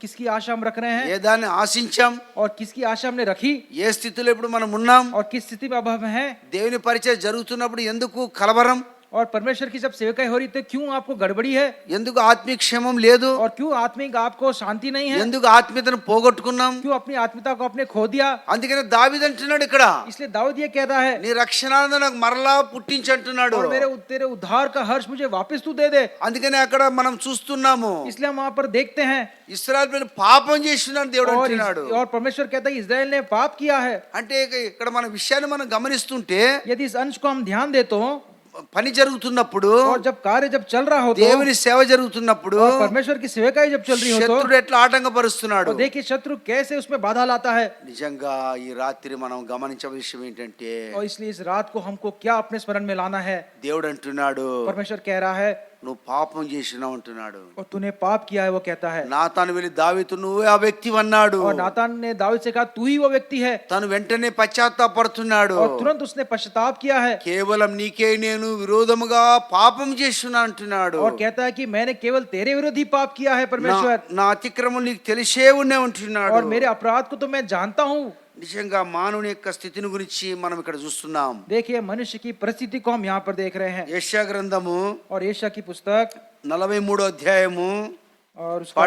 Speaker 2: किसकी आशा हम रख रहे हैं?
Speaker 1: ఏ దాన్ని ఆశించాం?
Speaker 2: और किसकी आशा हमने रखी?
Speaker 1: ఏ స్థితిలో ఇప్పుడు మనం ఉన్నాం?
Speaker 2: और किस स्थिति में अब हम हैं?
Speaker 1: దేవుని పరిచయం జరుగుతున్నప్పుడు ఎందుకు కలవరం?
Speaker 2: और परमेश्वर की जब सेवकाई हो रही तो क्यों आपको गड़बड़ी है
Speaker 1: ఎందుకు ఆత్మీయ క్షేమం లేదు?
Speaker 2: और क्यों आत्मिक आपको शांति नहीं है
Speaker 1: ఎందుకు ఆత్మీయతను పోగొట్టుకున్నాం?
Speaker 2: क्यों अपनी आत्मिकता को आपने खो दिया
Speaker 1: అందుకనే దావీదు అంటున్నాడు ఇక్కడ,
Speaker 2: इसलिए दाऊद ये कहता है
Speaker 1: నీ రక్షణానందం నాకు మరలా పుట్టించంటున్నాడు.
Speaker 2: और तेरे उद्धार का हर्ष मुझे वापस तू दे दे
Speaker 1: అందుకనే అక్కడ మనం చూస్తున్నాము,
Speaker 2: इसलिए हम वहां पर देखते हैं
Speaker 1: ఇశ్రాయేలు పైన పాపం చేస్తున్నాడు దేవుడు అంటున్నాడు.
Speaker 2: और परमेश्वर कहता है इस्राएल ने पाप किया है
Speaker 1: అంటే ఇక్కడ మన విషయాన్ని మనం గమనిస్తుంటే
Speaker 2: यदि इस अंश को हम ध्यान दे तो
Speaker 1: పని జరుగుతున్నప్పుడు,
Speaker 2: और जब कार्य जब चल रहा हो तो
Speaker 1: దేవుని సేవ జరుగుతున్నప్పుడు
Speaker 2: और परमेश्वर की सेवकाई जब चल रही हो तो
Speaker 1: శత్రుడు ఎట్లా ఆటంకపరుస్తున్నాడు.
Speaker 2: देखिए शत्रु कैसे उसमें बाधा लाता है
Speaker 1: నిజంగా ఈ రాత్రి మనం గమనించే విషయం ఏంటంటే,
Speaker 2: और इसलिए इस रात को हमको क्या अपने स्मरण में लाना है
Speaker 1: దేవుడు అంటున్నాడు,
Speaker 2: परमेश्वर कह रहा है
Speaker 1: నువ్వు పాపం చేసినావు అంటున్నాడు.
Speaker 2: और तूने पाप किया है वो कहता है
Speaker 1: నాతాను వెళ్ళి దావీదు నువ్వే ఆ వ్యక్తి అన్నాడు.
Speaker 2: और नातान ने दाऊद से कहा तू ही वो व्यक्ति है
Speaker 1: తను వెంటనే పశ్చాత్తాపడుతున్నాడు.
Speaker 2: और तुरंत उसने पश्चाताप किया है
Speaker 1: కేవలం నీకే నేను విరోధముగా పాపం చేస్తున్నా అంటున్నాడు.
Speaker 2: और कहता है कि मैंने केवल तेरे विरोधी पाप किया है परमेश्वर
Speaker 1: నా అతిక్రమం నీకు తెలిసే ఉన్నే అంటున్నాడు.
Speaker 2: और मेरे अपराध को तो मैं जानता हूँ
Speaker 1: నిజంగా మానవుని యొక్క స్థితిని గురించి మనం ఇక్కడ చూస్తున్నాం.
Speaker 2: देखिए मनुष्य की परिस्थिति को हम यहाँ पर देख रहे हैं
Speaker 1: యెషయా గ్రంథము
Speaker 2: और यशायाह की पुस्तक
Speaker 1: 43వ అధ్యాయము
Speaker 2: और उसका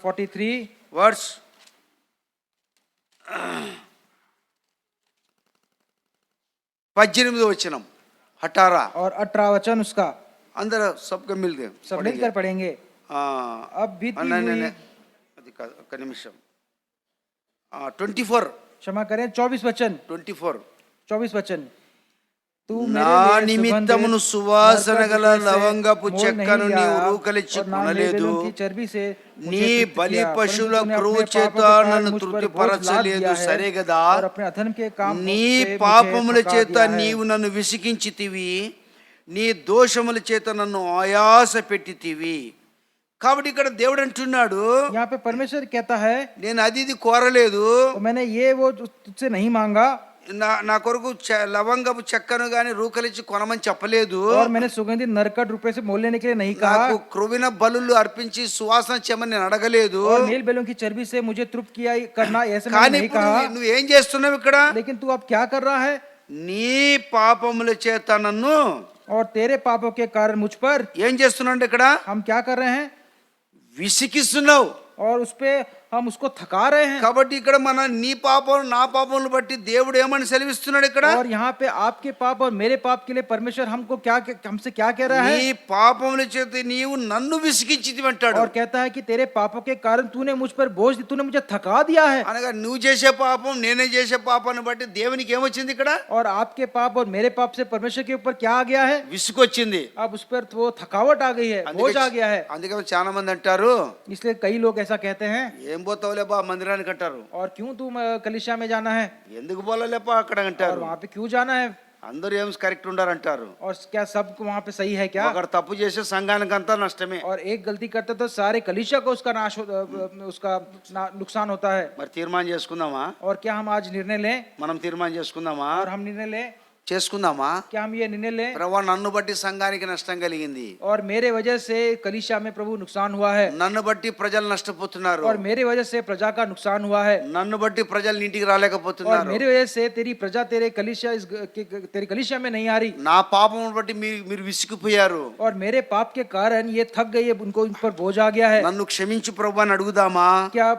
Speaker 2: 43
Speaker 1: వర్స్ 18వ వచనం, 18
Speaker 2: और 18 वचन उसका
Speaker 1: అందరూ सबके मिलके
Speaker 2: सब मिलकर पढ़ेंगे अब बीती हुई
Speaker 1: అది కాదు, ఒక్క నిమిషం. 24
Speaker 2: क्षमा करें 24 वचन
Speaker 1: 24
Speaker 2: वचन तू
Speaker 1: నా నిమిత్తమును సువాసన గల లవంగపు చెక్కను నీవు రూకలిచ్చి కొనలేదు, నీ బలి పశువుల క్రొవ్వు చేత నన్ను తృప్తిపరచలేదు సరే గదా, నీ పాపముల చేత నీవు నన్ను విసిగించితివి, నీ దోషముల చేత నన్ను ఆయాస పెట్టితివి. కాబట్టి ఇక్కడ దేవుడు అంటున్నాడు,
Speaker 2: यहाँ पे परमेश्वर कहता है
Speaker 1: నేను అది ఇది కోరలేదు,
Speaker 2: मैंने ये वो तुझसे नहीं मांगा,
Speaker 1: నా కొరకు లవంగపు చెక్కను గాని రూకలిచ్చి కొనమని చెప్పలేదు,
Speaker 2: और मैंने सुगंधित नरकट रुपए से मोल लेने के लिए नहीं कहा,
Speaker 1: నాకు క్రొవ్విన బలులు అర్పించి సువాసన చేయమని నేను అడగలేదు,
Speaker 2: और मेल बैलों की चर्बी से मुझे तृप्त किया करना ऐसे मैंने
Speaker 1: కానీ
Speaker 2: नहीं
Speaker 1: ఇప్పుడు
Speaker 2: कहा।
Speaker 1: నువ్వు ఏం చేస్తున్నావు ఇక్కడ?
Speaker 2: लेकिन तू अब क्या कर रहा है?
Speaker 1: నీ పాపముల చేత నన్ను,
Speaker 2: और तेरे पापों के कारण मुझ पर
Speaker 1: ఏం చేస్తున్నావు ఇక్కడ?
Speaker 2: हम क्या कर रहे हैं?
Speaker 1: విసిగిస్తున్నావు.
Speaker 2: और उस पे हम उसको थका रहे हैं।
Speaker 1: కాబట్టి ఇక్కడ మన నీ పాపం నా పాపములను బట్టి దేవుడు ఏమని సెలవిస్తున్నాడు ఇక్కడ?
Speaker 2: और यहाँ पे आपके पाप और मेरे पाप के लिए परमेश्वर हमको हमसे क्या कह रहा है?
Speaker 1: నీ పాపముల చేత నీవు నన్ను విసిగించితివి అంటాడు.
Speaker 2: और कहता है कि तेरे पापों के कारण तूने मुझ पर बोझ दी, तूने मुझे थका दिया है।
Speaker 1: అనగా నువ్వు చేసే పాపం నేనే చేసే పాపాన్ని బట్టి దేవునికి ఏమొచ్చింది ఇక్కడ?
Speaker 2: और आपके पाप और मेरे पाप से परमेश्वर के ऊपर क्या आ गया है?
Speaker 1: విసుగొచ్చింది.
Speaker 2: अब उस पर वो थकावट आ गई है, बोझ आ गया है।
Speaker 1: అందుకే చాలా మంది అంటారు,
Speaker 2: इसलिए कई लोग ऐसा कहते हैं,
Speaker 1: ఏం పోతావులే బా మందిరానికి అంటారు,
Speaker 2: और क्यों तुम कलीसिया में जाना है,
Speaker 1: ఎందుకు పోలేపా అక్కడ
Speaker 2: और
Speaker 1: అంటారు.
Speaker 2: वहाँ पे क्यों जाना है,
Speaker 1: అందరూ ఏం కరెక్ట్ ఉండారు అంటారు.
Speaker 2: और क्या सब वहाँ पे सही है क्या?
Speaker 1: ఒకరు తప్పు చేసే సంఘానికి అంతా నష్టమే.
Speaker 2: और एक गलती करते तो सारे कलीसिया को उसका नुकसान होता है।
Speaker 1: మరి తీర్మానం చేసుకుందామా?
Speaker 2: और क्या हम आज निर्णय लें,
Speaker 1: మనం తీర్మానం చేసుకుందామా?
Speaker 2: और हम निर्णय लें,
Speaker 1: చేసుకుందామా?
Speaker 2: क्या हम ये निर्णय लें?
Speaker 1: ప్రభు నన్ను బట్టి సంఘానికి నష్టం కలిగింది,
Speaker 2: और मेरे वजह से कलीसिया में प्रभु नुकसान हुआ है,
Speaker 1: నన్ను బట్టి ప్రజలు నష్టపోతున్నారు,
Speaker 2: और मेरे वजह से प्रजा का नुकसान हुआ है,
Speaker 1: నన్ను బట్టి ప్రజలు ఇంటికి
Speaker 2: और
Speaker 1: రాలేకపోతున్నారు,
Speaker 2: मेरी वजह से तेरी प्रजा तेरे कलीसिया में नहीं आ रही,
Speaker 1: నా పాపం బట్టి మీరు విసిగిపోయారు,
Speaker 2: और मेरे पाप के कारण ये थक गई है, उनको इन पर बोझ आ गया है।
Speaker 1: నన్ను క్షమించు ప్రభు అని అడుగుదామా?
Speaker 2: क्या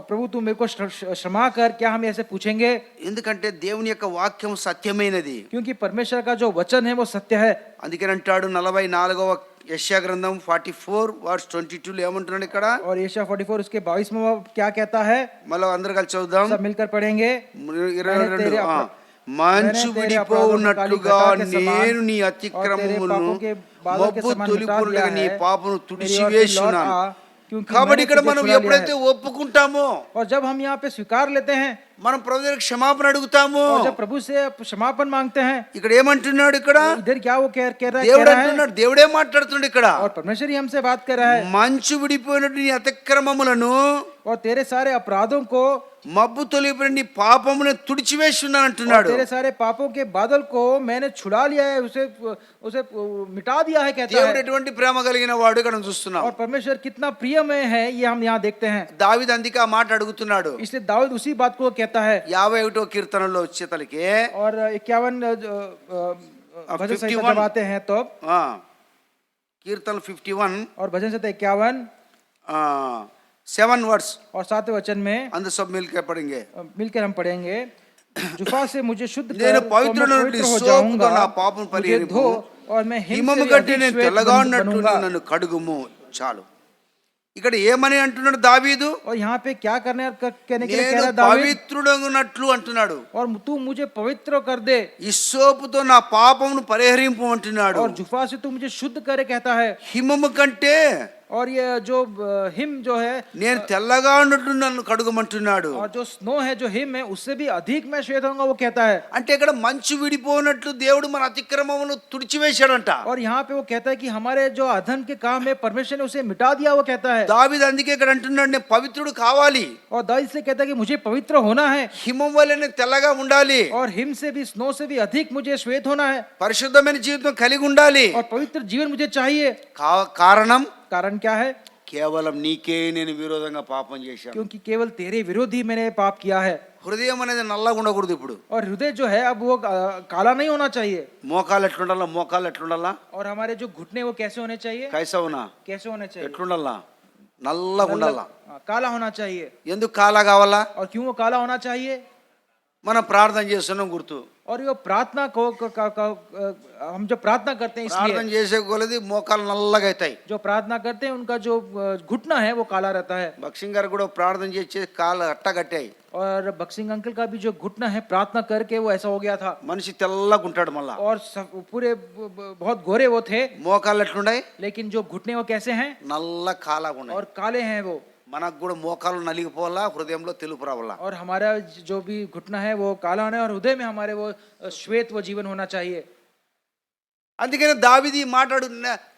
Speaker 2: प्रभु तू मेरे को क्षमा कर, क्या हम ऐसे पूछेंगे?
Speaker 1: ఎందుకంటే దేవుని యొక్క వాక్యం సత్యమైనది.
Speaker 2: क्योंकि परमेश्वर का जो वचन है वो सत्य है।
Speaker 1: అందుకని అంటాడు 44వ యెషయా గ్రంథం 44 వర్స్ 22 ఏమంటున్నాడు ఇక్కడ?
Speaker 2: और यशायाह 44 उसके 22वां क्या कहता है?
Speaker 1: మళ్ళీ అందరు కలిసి చదువుదాం.
Speaker 2: सब मिलकर पढ़ेंगे।
Speaker 1: 22 మంచు విడిపోవునట్లుగా నేను నీ అతిక్రమమును మబ్బు తొలిపురుగా నీ పాపను తుడిచివేస్తున్నాను. కాబట్టి ఇక్కడ మనం ఎప్పుడైతే ఒప్పుకుంటామో,
Speaker 2: और जब हम यहाँ पे स्वीकार लेते हैं,
Speaker 1: మనం ప్రభు దగ్గర క్షమాపణ అడుగుతాము,
Speaker 2: और जब प्रभु से क्षमापण मांगते हैं,
Speaker 1: ఇక్కడ ఏమంటున్నాడు? ఇక్కడ
Speaker 2: इधर क्या वो कह रहा
Speaker 1: దేవుడు
Speaker 2: है?
Speaker 1: అంటున్నాడు, దేవుడే మాట్లాడుతున్నాడు ఇక్కడ.
Speaker 2: और परमेश्वर ही हमसे बात कर रहा है,
Speaker 1: మంచు విడిపోయినట్టు నీ అతిక్రమములను
Speaker 2: और तेरे सारे अपराधों को,
Speaker 1: మబ్బు తొలిపోయిన నీ పాపమును తుడిచివేస్తున్నాను అంటున్నాడు.
Speaker 2: तेरे सारे पापों के बादल को मैंने छुड़ा लिया है, उसे मिटा दिया है कहता
Speaker 1: దేవుడు
Speaker 2: है।
Speaker 1: ఎటువంటి ప్రేమ కలిగిన వాడు ఇక్కడ చూస్తున్నాం.
Speaker 2: और परमेश्वर कितना प्रियमय है ये हम यहाँ देखते हैं।
Speaker 1: దావీదు అందుకే ఆ మాట అడుగుతున్నాడు.
Speaker 2: इसलिए दाऊद उसी बात को कहता है।
Speaker 1: 51వ కీర్తనలో వచ్చేతలకి
Speaker 2: और 51 भजन संहिता
Speaker 1: 51
Speaker 2: जब आते हैं तो,
Speaker 1: कीर्तन 51
Speaker 2: और भजन संहिता 51
Speaker 1: 7 वर्ड्स,
Speaker 2: और 7वें वचन में
Speaker 1: अंदर सब मिलकर पढ़ेंगे।
Speaker 2: मिलकर हम पढ़ेंगे। जुफा से मुझे शुद्ध कर
Speaker 1: నేను
Speaker 2: तो मैं
Speaker 1: పవిత్రుడను
Speaker 2: पवित्र हो
Speaker 1: సోపుతో
Speaker 2: जाऊंगा,
Speaker 1: నా పాపం
Speaker 2: मुझे
Speaker 1: పరిహరింపు,
Speaker 2: धो और मैं हिम
Speaker 1: హిమము
Speaker 2: से भी
Speaker 1: కంటే
Speaker 2: अधिक
Speaker 1: నేను
Speaker 2: श्वेत
Speaker 1: తెల్లగా ఉన్నట్టు
Speaker 2: बनूंगा।
Speaker 1: నన్ను కడుగుము। చాలు। ఇక్కడ ఏమని అంటున్నాడు దావీదు?
Speaker 2: और यहाँ पे क्या कहने के लिए कह
Speaker 1: నేను
Speaker 2: रहा है दावीद,
Speaker 1: పవిత్రుడగునట్లు అంటున్నాడు।
Speaker 2: और तू मुझे पवित्र कर दे,
Speaker 1: హిస్సోపుతో నా పాపమును పరిహరింపు అంటున్నాడు।
Speaker 2: और जुफा से तू मुझे शुद्ध करे कहता है।
Speaker 1: హిమము కంటే
Speaker 2: और ये जो हिम जो है,
Speaker 1: నేను తెల్లగా ఉన్నట్టు నన్ను కడుగుమంటున్నాడు।
Speaker 2: और जो स्नो है, जो हिम है, उससे भी अधिक मैं श्वेत होऊंगा, वो कहता है।
Speaker 1: అంటే ఇక్కడ మంచు విడిపోనట్లు దేవుడు మన అతిక్రమమును తుడిచివేశాడంట।
Speaker 2: और यहाँ पे वो कहता है कि हमारे जो अधर्म के काम है परमेश्वर ने उसे मिटा दिया, वो कहता है।
Speaker 1: దావీదు అందుకే ఇక్కడ అంటున్నాడు నేను పవిత్రుడు కావాలి,
Speaker 2: और दाऊद से कहता है कि मुझे पवित्र होना है,
Speaker 1: హిమం వలె నేను తెల్లగా ఉండాలి,
Speaker 2: और हिम से भी, स्नो से भी अधिक मुझे श्वेत होना है,
Speaker 1: పరిశుద్ధమైన జీవితం కలిగి ఉండాలి।
Speaker 2: और पवित्र जीवन मुझे चाहिए।
Speaker 1: కారణం
Speaker 2: कारण क्या है?
Speaker 1: కేవలం నీకే నేను విరోధంగా పాపం చేశాను।
Speaker 2: क्योंकि केवल तेरे विरोधी मैंने पाप किया है।
Speaker 1: హృదయం అనేది నల్లగా ఉండకూడదు। ఇప్పుడు
Speaker 2: और हृदय जो है अब वो काला नहीं होना चाहिए।
Speaker 1: మోకాలు ఎట్లుండాలా? మోకాలు ఎట్లుండాలా?
Speaker 2: और हमारे जो घुटने वो कैसे होने चाहिए?
Speaker 1: కైసా ఉన్నా?
Speaker 2: कैसे होने चाहिए?
Speaker 1: ఎట్లుండాలా? నల్లగా ఉండాలా।
Speaker 2: काला होना चाहिए।
Speaker 1: ఎందుకు కాలా కావాలా?
Speaker 2: और क्यों वो काला होना चाहिए?
Speaker 1: మనం ప్రార్థన చేస్తున్నాం గుర్తు।
Speaker 2: और ये प्रार्थना को हम जो प्रार्थना करते हैं
Speaker 1: ప్రార్థన
Speaker 2: इसलिए,
Speaker 1: చేసే కొలది మోకాలు నల్లగా అవుతాయి।
Speaker 2: जो प्रार्थना करते हैं उनका जो घुटना है वो काला रहता है।
Speaker 1: భక్సింగ్ గారు కూడా ప్రార్థన చేసి కాలు అట్టగట్టాయి।
Speaker 2: और बक्सिंग अंकल का भी जो घुटना है प्रार्थना करके वो ऐसा हो गया था।
Speaker 1: మనిషి తెల్లగా ఉంటాడు మళ్ళా।
Speaker 2: और पूरे बहुत गोरे वो थे,
Speaker 1: మోకాలు ఎట్లుండాయి?
Speaker 2: लेकिन जो घुटने वो कैसे हैं?
Speaker 1: నల్ల కాలాగా ఉన్నాయి।
Speaker 2: और काले हैं वो।
Speaker 1: మనకు కూడా మోకాలు నలిగిపోవాలా, హృదయంలో తెలుపు రావాలా।
Speaker 2: और हमारा जो भी घुटना है वो काला होना है, और हृदय में हमारे वो श्वेत वो जीवन होना चाहिए।
Speaker 1: అందుకని దావీదు మాట్లాడు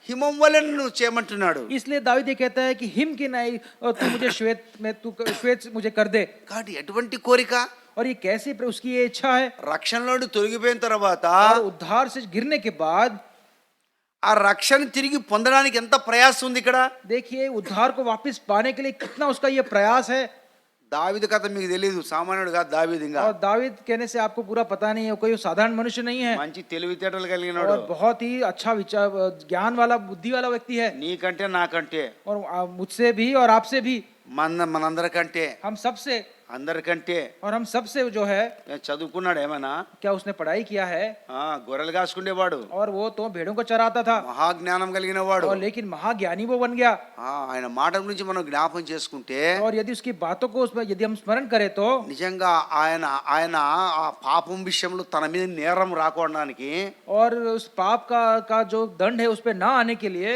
Speaker 1: హిమం వలె నువ్వు చేయమంటున్నాడు।
Speaker 2: इसलिए दाऊद ये कहता है कि हिम की नहीं, तू मुझे श्वेत में, तू श्वेत मुझे कर दे।
Speaker 1: కాబట్టి ఎటువంటి కోరిక?
Speaker 2: और ये कैसी उसकी ये इच्छा है?
Speaker 1: రక్షణలోని తొలగిపోయిన తర్వాత
Speaker 2: और उद्धार से गिरने के बाद
Speaker 1: ఆ రక్షణ తిరిగి పొందడానికి ఎంత ప్రయాసం ఉంది ఇక్కడ।
Speaker 2: देखिए उद्धार को वापस पाने के लिए कितना उसका ये प्रयास है।
Speaker 1: దావీదు కథ మీకు తెలియదు, సామాన్యుడు కాదు దావీదు। ఇంకా
Speaker 2: और दाऊद कहने से आपको पूरा पता नहीं है, कोई साधारण मनुष्य नहीं है,
Speaker 1: మంచి తెలివితేటలు కలిగినాడు।
Speaker 2: और बहुत ही अच्छा विचार, ज्ञान वाला, बुद्धि वाला व्यक्ति है।
Speaker 1: నీకంటే నాకంటే,
Speaker 2: और मुझसे भी और आपसे भी,
Speaker 1: మనందరికంటే,
Speaker 2: हम सबसे,
Speaker 1: అందరికంటే
Speaker 2: और हम सबसे जो है,
Speaker 1: చదువుకున్నాడు ఏమన్నా?
Speaker 2: क्या उसने पढ़ाई किया है?
Speaker 1: గొర్రెలు కాసుకునేవాడు,
Speaker 2: और वो तो भेड़ों को चराता था,
Speaker 1: మహాజ్ఞానం కలిగిన వాడు।
Speaker 2: और लेकिन महाज्ञानी वो बन गया।
Speaker 1: ఆయన మాట గురించి మనం జ్ఞాపం చేసుకుంటే,
Speaker 2: और यदि उसकी बातों को उसमें यदि हम स्मरण करें तो
Speaker 1: నిజంగా ఆయన ఆ పాపం విషయంలో తన మీద నేరం రాకూడడానికి,
Speaker 2: और उस पाप का जो दंड है उस पे ना आने के लिए,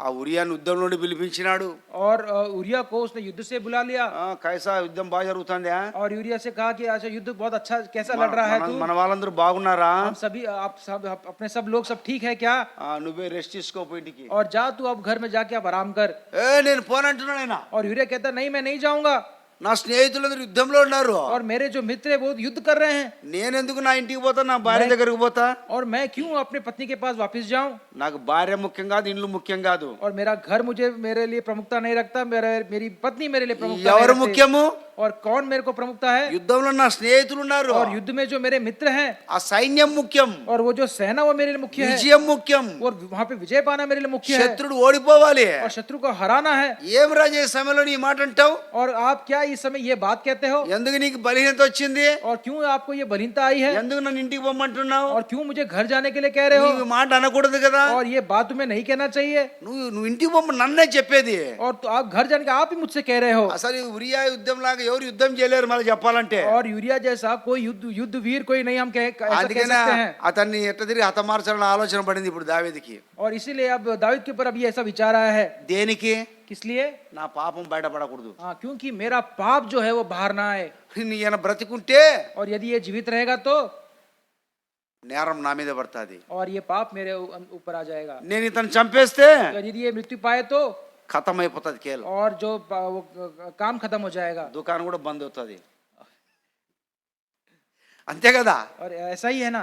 Speaker 1: ఆ ఉరియాను యుద్ధం నుండి పిలిపించినాడు।
Speaker 2: और उरिया को उसने युद्ध से बुला लिया।
Speaker 1: కైసా యుద్ధం బాగా జరుగుతుందా?
Speaker 2: और यूरिया से कहा कि अच्छा युद्ध बहुत अच्छा कैसा लड़ रहा है तू?
Speaker 1: మన వాళ్ళందరూ బాగున్నారా?
Speaker 2: हम सभी, आप सब, अपने सब लोग सब ठीक है क्या?
Speaker 1: నువ్వే రెస్ట్ తీసుకో పోయింటికి।
Speaker 2: और जा तू अब घर में जाके अब आराम कर।
Speaker 1: నేను పోనంటున్నాను ఆయన।
Speaker 2: और यूरिया कहता नहीं मैं नहीं जाऊंगा,
Speaker 1: నా స్నేహితులందరూ యుద్ధంలో ఉన్నారు,
Speaker 2: और मेरे जो मित्र है वो युद्ध कर रहे हैं,
Speaker 1: నేనెందుకు నా ఇంటికి పోతా, నా భార్య దగ్గరికి పోతా?
Speaker 2: और मैं क्यों अपने पत्नी के पास वापस जाऊं?
Speaker 1: నాకు భార్య ముఖ్యం కాదు, ఇల్లు ముఖ్యం కాదు।
Speaker 2: और मेरा घर मुझे, मेरे लिए प्रमुखता नहीं रखता, मेरी पत्नी मेरे लिए प्रमुखता नहीं
Speaker 1: ఎవరు
Speaker 2: रखती।
Speaker 1: ముఖ్యము?
Speaker 2: और कौन मेरे को प्रमुखता है?
Speaker 1: యుద్ధంలో నా స్నేహితులు ఉన్నారు,
Speaker 2: और युद्ध में जो मेरे मित्र हैं,
Speaker 1: ఆ సైన్యం ముఖ్యం,
Speaker 2: और वो जो सेना वो मेरे लिए मुख्य है,
Speaker 1: విజయం ముఖ్యం,
Speaker 2: और वहां पे विजय पाना मेरे लिए मुख्य है,
Speaker 1: శత్రుడు ఓడిపోవాలి।
Speaker 2: और शत्रु को हराना है।
Speaker 1: ఏం రాజే ఈ సమయంలో నీ మాట అంటావు?
Speaker 2: और आप क्या इस समय ये बात कहते हो?
Speaker 1: ఎందుకు నీకు బలహీనత వచ్చింది?
Speaker 2: और क्यों आपको ये बलहीनता आई है?
Speaker 1: ఎందుకు నన్ను ఇంటికి పొమ్మంటున్నావు?
Speaker 2: और क्यों मुझे घर जाने के लिए कह रहे हो?
Speaker 1: ఈ మాట అనకూడదు కదా।
Speaker 2: और ये बात तुम्हें नहीं कहना चाहिए।
Speaker 1: నువ్వు ఇంటికి పొమ్మ నన్నే చెప్పేది।
Speaker 2: और तो आप घर जाने के आप ही मुझसे कह रहे हो।
Speaker 1: అసలు ఉరియా యుద్ధం లాగా ఎవరు యుద్ధం చేయలేరు మళ్ళీ చెప్పాలంటే।
Speaker 2: और यूरिया जैसा कोई युद्ध वीर कोई नहीं, हम ऐसा कह
Speaker 1: అందుకనే
Speaker 2: सकते हैं।
Speaker 1: అతన్ని ఎట్ట తిరిగి హతమార్చాలని ఆలోచన పడింది ఇప్పుడు దావీదుకి।
Speaker 2: और इसीलिए अब दाऊद के ऊपर अब ये ऐसा विचार आया है।
Speaker 1: దేనికి?
Speaker 2: किस लिए?
Speaker 1: నా పాపం బయటపడకూడదు।
Speaker 2: हाँ, क्योंकि मेरा पाप जो है वो बाहर ना आए।
Speaker 1: ఈయన బ్రతికుంటే
Speaker 2: और यदि ये जीवित रहेगा तो
Speaker 1: నేరం నా మీద పడుతుంది।
Speaker 2: और ये पाप मेरे ऊपर आ जाएगा।
Speaker 1: నేను ఇతను చంపేస్తే
Speaker 2: यदि ये मृत्यु पाए तो
Speaker 1: ఖతం అయిపోతుంది కేవలం।
Speaker 2: और जो वो काम खत्म हो जाएगा,
Speaker 1: దుకాణం కూడా బంద్ అవుతుంది। అంతే కదా?
Speaker 2: और ऐसा ही है ना।